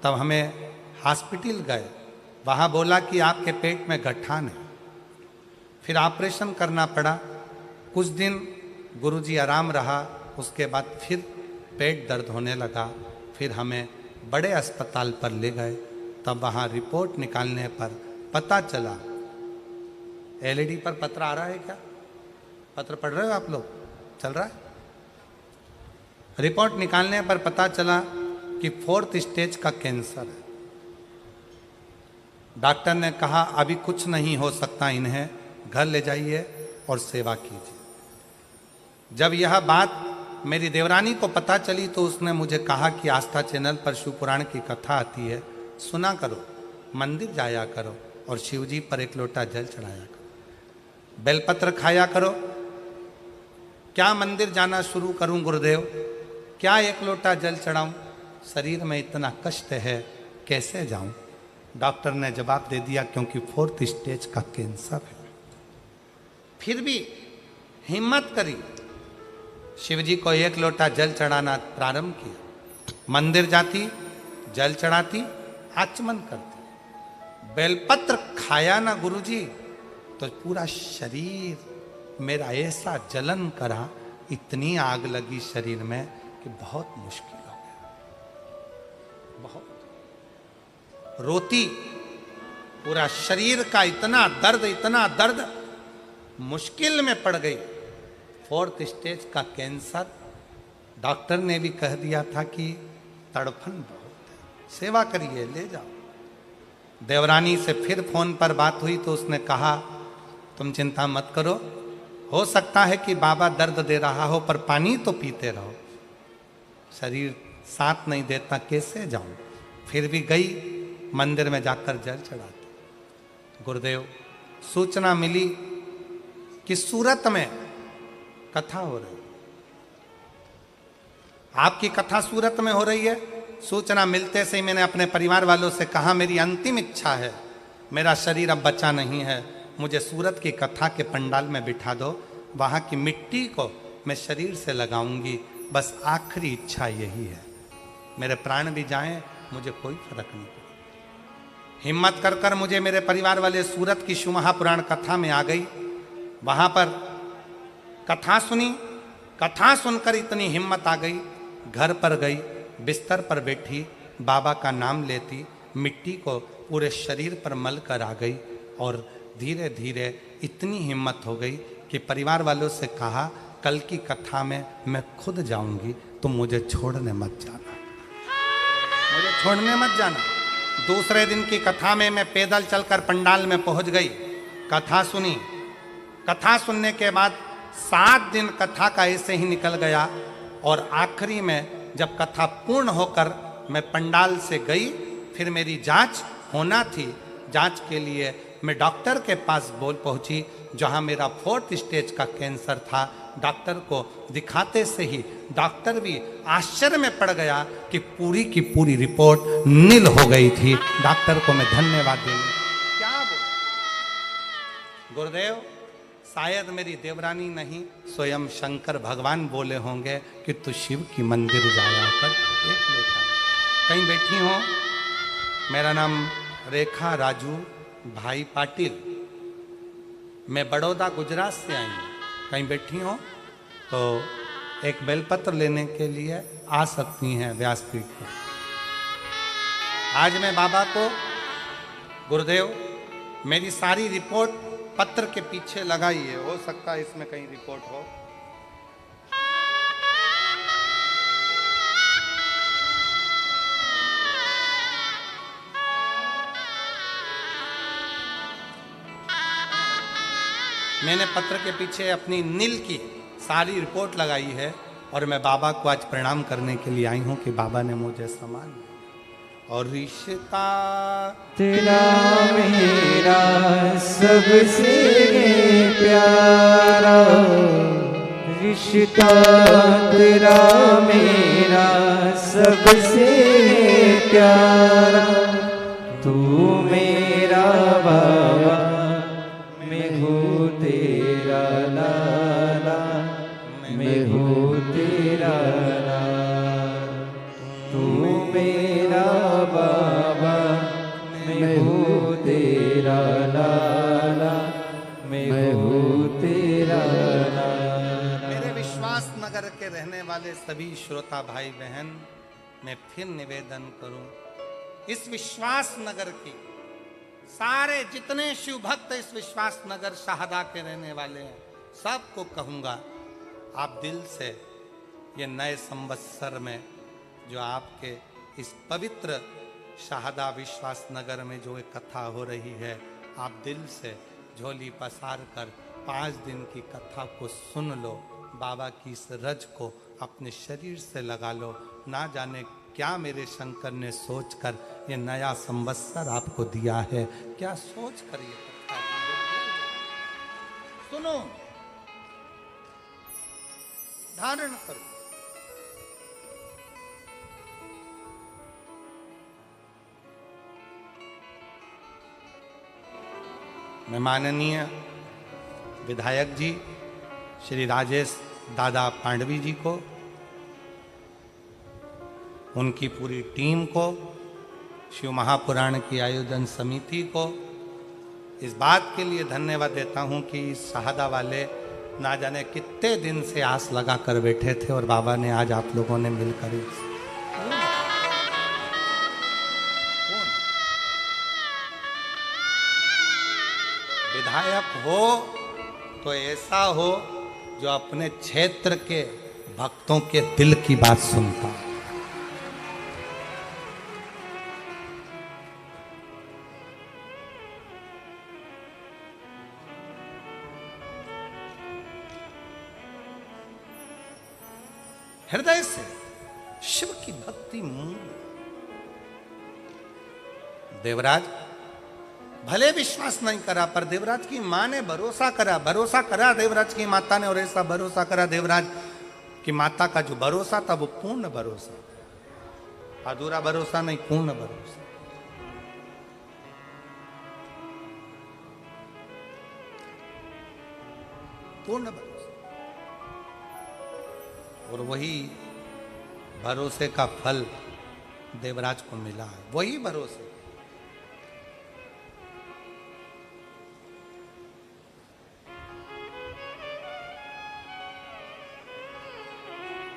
तब हमें हॉस्पिटल गए, वहाँ बोला कि आपके पेट में गठान है, फिर ऑपरेशन करना पड़ा। कुछ दिन गुरुजी आराम रहा, उसके बाद फिर पेट दर्द होने लगा, फिर हमें बड़े अस्पताल पर ले गए। तब वहाँ रिपोर्ट निकालने पर पता चला, एलईडी पर पत्र आ रहा है क्या? पत्र पढ़ रहे हो आप लोग? चल रहा है? रिपोर्ट निकालने पर पता चला कि 4th स्टेज का कैंसर है। डॉक्टर ने कहा अभी कुछ नहीं हो सकता, इन्हें घर ले जाइए और सेवा कीजिए। जब यह बात मेरी देवरानी को पता चली तो उसने मुझे कहा कि आस्था चैनल पर शिव पुराण की कथा आती है, सुना करो, मंदिर जाया करो और शिव जी पर एक लोटा जल चढ़ाया करो, बेलपत्र खाया करो। क्या मंदिर जाना शुरू करूं गुरुदेव? क्या एक लोटा जल चढ़ाऊं? शरीर में इतना कष्ट है, कैसे जाऊं? डॉक्टर ने जवाब दे दिया क्योंकि 4th स्टेज का कैंसर है। फिर भी हिम्मत करी, शिवजी को एक लोटा जल चढ़ाना प्रारंभ किया। मंदिर जाती, जल चढ़ाती, आचमन करती। बेलपत्र खाया ना गुरुजी तो पूरा शरीर मेरा ऐसा जलन करा, इतनी आग लगी शरीर में कि बहुत मुश्किल हो गया। बहुत रोती, पूरा शरीर का इतना दर्द, मुश्किल में पड़ गई। 4th स्टेज का कैंसर, डॉक्टर ने भी कह दिया था कि तड़फन बहुत है, सेवा करिए, ले जाओ। देवरानी से फिर फोन पर बात हुई तो उसने कहा तुम चिंता मत करो, हो सकता है कि बाबा दर्द दे रहा हो, पर पानी तो पीते रहो, शरीर साथ नहीं देता, कैसे जाऊं? फिर भी गई, मंदिर में जाकर जल चढ़ाती। गुरुदेव, सूचना मिली कि सूरत में कथा हो रही, आपकी कथा सूरत में हो रही है। सूचना मिलते से ही मैंने अपने परिवार वालों से कहा मेरी अंतिम इच्छा है, मेरा शरीर अब बचा नहीं है, मुझे सूरत की कथा के पंडाल में बिठा दो, वहाँ की मिट्टी को मैं शरीर से लगाऊंगी, बस आखिरी इच्छा यही है। मेरे प्राण भी जाएं, मुझे कोई फर्क नहीं पड़ेगा। हिम्मत कर कर मुझे मेरे परिवार वाले सूरत की शिव महापुराण कथा में आ गई। वहाँ पर कथा सुनी, कथा सुनकर इतनी हिम्मत आ गई, घर पर गई, बिस्तर पर बैठी, बाबा का नाम लेती मिट्टी को पूरे शरीर पर मल कर आ गई और धीरे धीरे इतनी हिम्मत हो गई कि परिवार वालों से कहा कल की कथा में मैं खुद जाऊंगी, तुम मुझे छोड़ने मत जाना, मुझे छोड़ने मत जाना। दूसरे दिन की कथा में मैं पैदल चलकर पंडाल में पहुंच गई, कथा सुनी। कथा सुनने के बाद 7 दिन कथा का ऐसे ही निकल गया और आखिरी में जब कथा पूर्ण होकर मैं पंडाल से गई, फिर मेरी जांच होना थी। जांच के लिए मैं डॉक्टर के पास पहुंची, जहां मेरा 4th स्टेज का कैंसर था। डॉक्टर को दिखाते से ही डॉक्टर भी आश्चर्य में पड़ गया कि पूरी की पूरी रिपोर्ट नील हो गई थी। डॉक्टर को मैं धन्यवाद देने क्या बोल। गुरुदेव, शायद मेरी देवरानी नहीं, स्वयं शंकर भगवान बोले होंगे कि तू शिव की मंदिर जाया कर, एक लोटा। कहीं बैठी हो? मेरा नाम रेखा राजू भाई पाटिल, मैं बड़ौदा गुजरात से आई हूँ। कहीं बैठी हो तो एक बेलपत्र लेने के लिए आ सकती हैं व्यासपीठ पर। आज मैं बाबा को, गुरुदेव मेरी सारी रिपोर्ट पत्र के पीछे लगाई है, हो सकता है इसमें कहीं रिपोर्ट हो। मैंने पत्र के पीछे अपनी नील की सारी रिपोर्ट लगाई है और मैं बाबा को आज प्रणाम करने के लिए आई हूँ कि बाबा ने मुझे सम्मान दिया। और रिश्ता तेरा मेरा सबसे प्यारा, रिश्ता तेरा मेरा सबसे प्यारा, तू मेरा बाबा मैं हूँ तेरा लाला, मैं हूँ तेरा लाला, तू मेरा बाबा मैं हूँ तेरा लाला, मैं हूँ तेरा लाला। मेरे विश्वास नगर के रहने वाले सभी श्रोता भाई बहन, मैं फिर निवेदन करूं, इस विश्वास नगर की सारे जितने शिव भक्त इस विश्वास नगर शाहदा के रहने वाले हैं, सबको कहूंगा आप दिल से ये नए संवत्सर में जो आपके इस पवित्र शाहदा विश्वास नगर में जो एक कथा हो रही है, आप दिल से झोली पसार कर 5 दिन की कथा को सुन लो। बाबा की इस रज को अपने शरीर से लगा लो। ना जाने क्या मेरे शंकर ने सोचकर ये नया संवत्सर आपको दिया है, क्या सोच कर ये कथा दी है। सुनो, धारण करो। मैं माननीय विधायक जी श्री राजेश दादा पांडवी जी को, उनकी पूरी टीम को, शिव महापुराण की आयोजन समिति को इस बात के लिए धन्यवाद देता हूं कि शाहदा वाले ना जाने कितने दिन से आस लगा कर बैठे थे और बाबा ने आज आप लोगों ने मिलकर विधायक हो तो ऐसा हो जो अपने क्षेत्र के भक्तों के दिल की बात सुनता है। हृदय से शिव की भक्ति मूल। देवराज भले विश्वास नहीं करा, पर देवराज की मां ने भरोसा करा देवराज की माता ने, और ऐसा भरोसा करा देवराज की माता का जो भरोसा था वो पूर्ण भरोसा, अधूरा भरोसा नहीं, पूर्ण भरोसा। पूर्ण भरोसा। और वही भरोसे का फल देवराज को मिला है, वही भरोसे।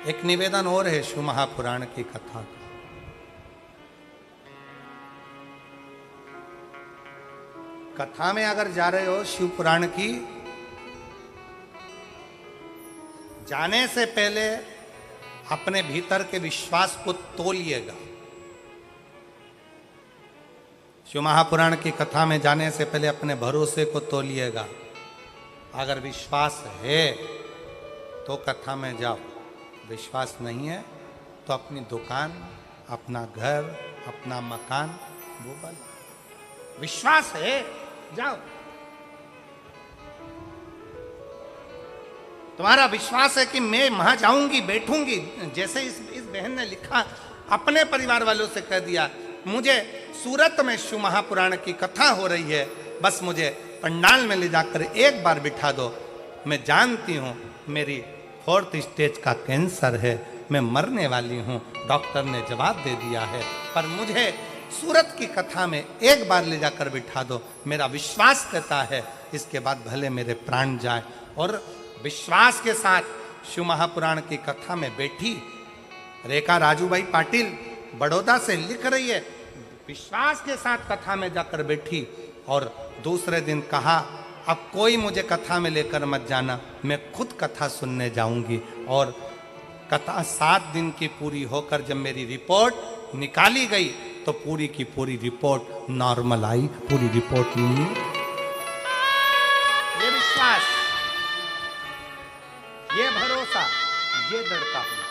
एक निवेदन और है शिव महापुराण की कथा का। कथा में अगर जा रहे हो शिव पुराण की, जाने से पहले अपने भीतर के विश्वास को तोलिएगा। शिव महापुराण की कथा में जाने से पहले अपने भरोसे को तोलिएगा। अगर विश्वास है तो कथा में जाओ, विश्वास नहीं है तो अपनी दुकान, अपना घर, अपना मकान वो बना। विश्वास है जाओ। तुम्हारा विश्वास है कि मैं वहां जाऊंगी, बैठूंगी, जैसे इस बहन ने लिखा, अपने परिवार वालों से कह दिया मुझे सूरत में शिव महापुराण की कथा हो रही है, बस मुझे पंडाल में ले जाकर एक बार बिठा दो। मैं जानती हूं मेरी 4th स्टेज का कैंसर है, मैं मरने वाली हूं, डॉक्टर ने जवाब दे दिया है, पर मुझे सूरत की कथा में एक बार ले जाकर बिठा दो। मेरा विश्वास कहता है इसके बाद भले मेरे प्राण जाए। और विश्वास के साथ शिव महापुराण की कथा में बैठी रेखा राजूभाई पाटिल बड़ौदा से लिख रही है, विश्वास के साथ कथा में जाकर बैठी और दूसरे दिन कहा अब कोई मुझे कथा में लेकर मत जाना, मैं खुद कथा सुनने जाऊंगी। और कथा 7 दिन की पूरी होकर जब मेरी रिपोर्ट निकाली गई तो पूरी की पूरी रिपोर्ट नॉर्मल आई, पूरी रिपोर्ट नहीं। ये विश्वास, ये भरोसा, ये दृढ़ता हुई।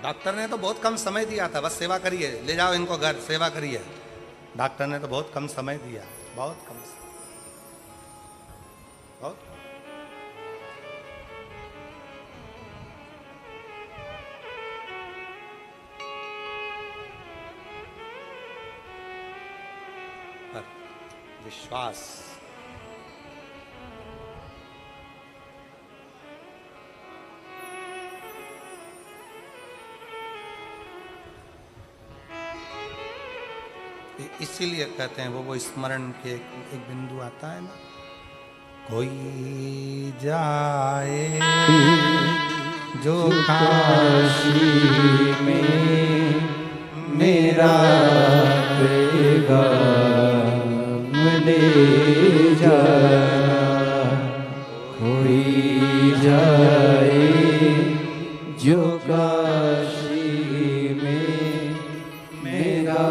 डॉक्टर ने तो बहुत कम समय दिया था, बस सेवा करिए, ले जाओ इनको घर, सेवा करिए। डॉक्टर ने तो बहुत कम समय दिया, बहुत कम समय, बहुत। पर विश्वास, इसीलिए कहते हैं वो स्मरण के एक बिंदु आता है ना, कोई जाए जो काशी में मेरा पैगाम ले जाना, कोई जाए जो काशी में मेरा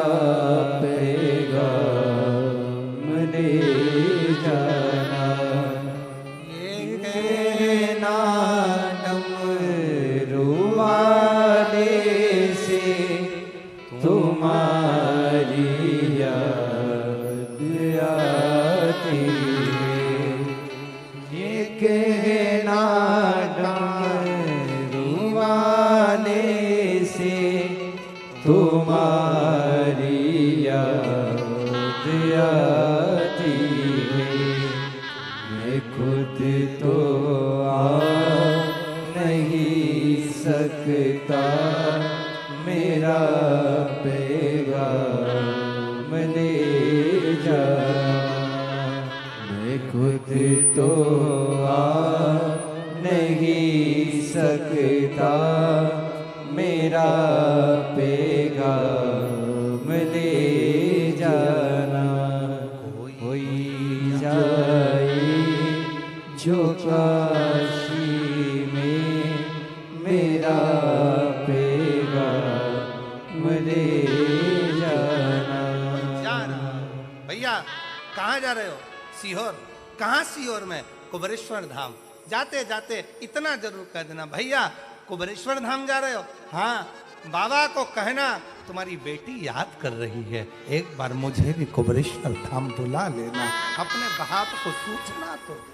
मेरा पैगाम ले जाना, मैं खुद तो आ नहीं सकता, मेरा पैगाम ले जाना, कोई जाए जो काशी में मेरा भैया कहाँ जा रहे हो? सीहोर। कहाँ सीहोर में? कुबेरेश्वर धाम। जाते जाते इतना जरूर कह देना भैया कुबेरेश्वर धाम जा रहे हो? हाँ, बाबा को कहना तुम्हारी बेटी याद कर रही है, एक बार मुझे भी कुबेरेश्वर धाम बुला लेना, अपने बाप को सूचना तो दे।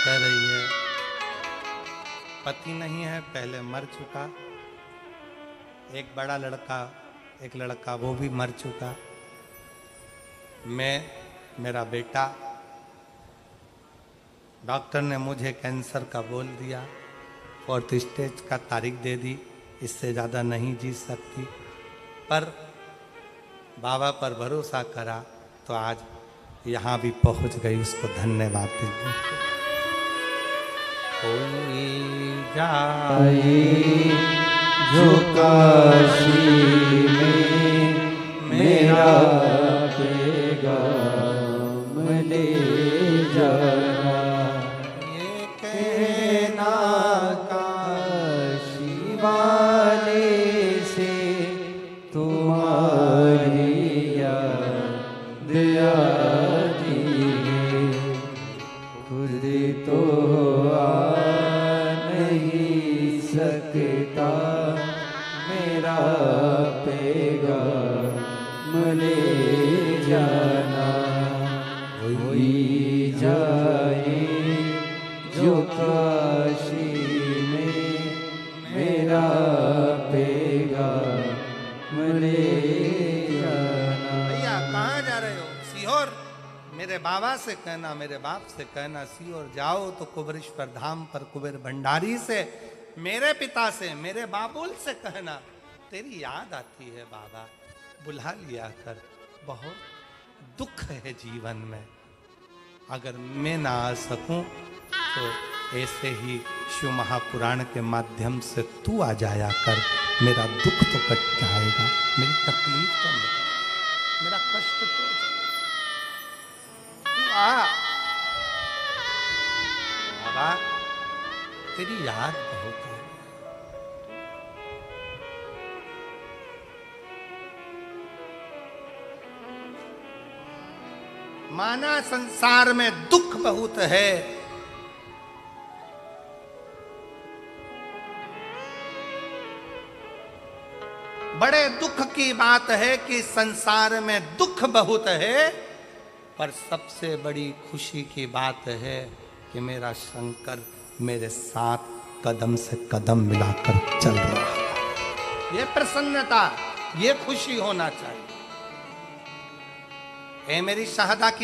कह रही है पति नहीं है, पहले मर चुका, एक बड़ा लड़का, एक लड़का वो भी मर चुका, मैं, मेरा बेटा, डॉक्टर ने मुझे कैंसर का बोल दिया, 4th स्टेज का तारीख दे दी, इससे ज़्यादा नहीं जी सकती, पर बाबा पर भरोसा करा तो आज यहाँ भी पहुँच गई, उसको धन्यवाद दीजिए। कोई जाए जो काशी में मेरा पैगाम ले जाना, ये कहना काशी वाले से तुम्हारी याद आती है, खुद तो आ नहीं सकता मेरा पैगाम ले जाना, कोई जाए जो काशी में मेरा पैगाम ले जाना। भैया कहाँ जा रहे हो? सीहोर। मेरे बाबा से कहना, मेरे बाप से कहना, सीहोर जाओ तो कुबेरेश्वर धाम पर कुबेर भंडारी से, मेरे पिता से, मेरे बाबुल से कहना तेरी याद आती है बाबा, बुला लिया कर, बहुत दुख है जीवन में, अगर मैं ना आ सकूं तो ऐसे ही शिव महापुराण के माध्यम से तू आ जाया कर, मेरा दुख तो कट जाएगा, मेरी तकलीफ तो मिट, मेरा कष्ट तो तू आ बाबा, तेरी याद बहुत है। माना संसार में दुख बहुत है, बड़े दुख की बात है कि संसार में दुख बहुत है, पर सबसे बड़ी खुशी की बात है कि मेरा शंकर मेरे साथ कदम से कदम मिलाकर चल रहा है। ये प्रसन्नता, ये खुशी होना चाहिए। ए मेरी शहदा की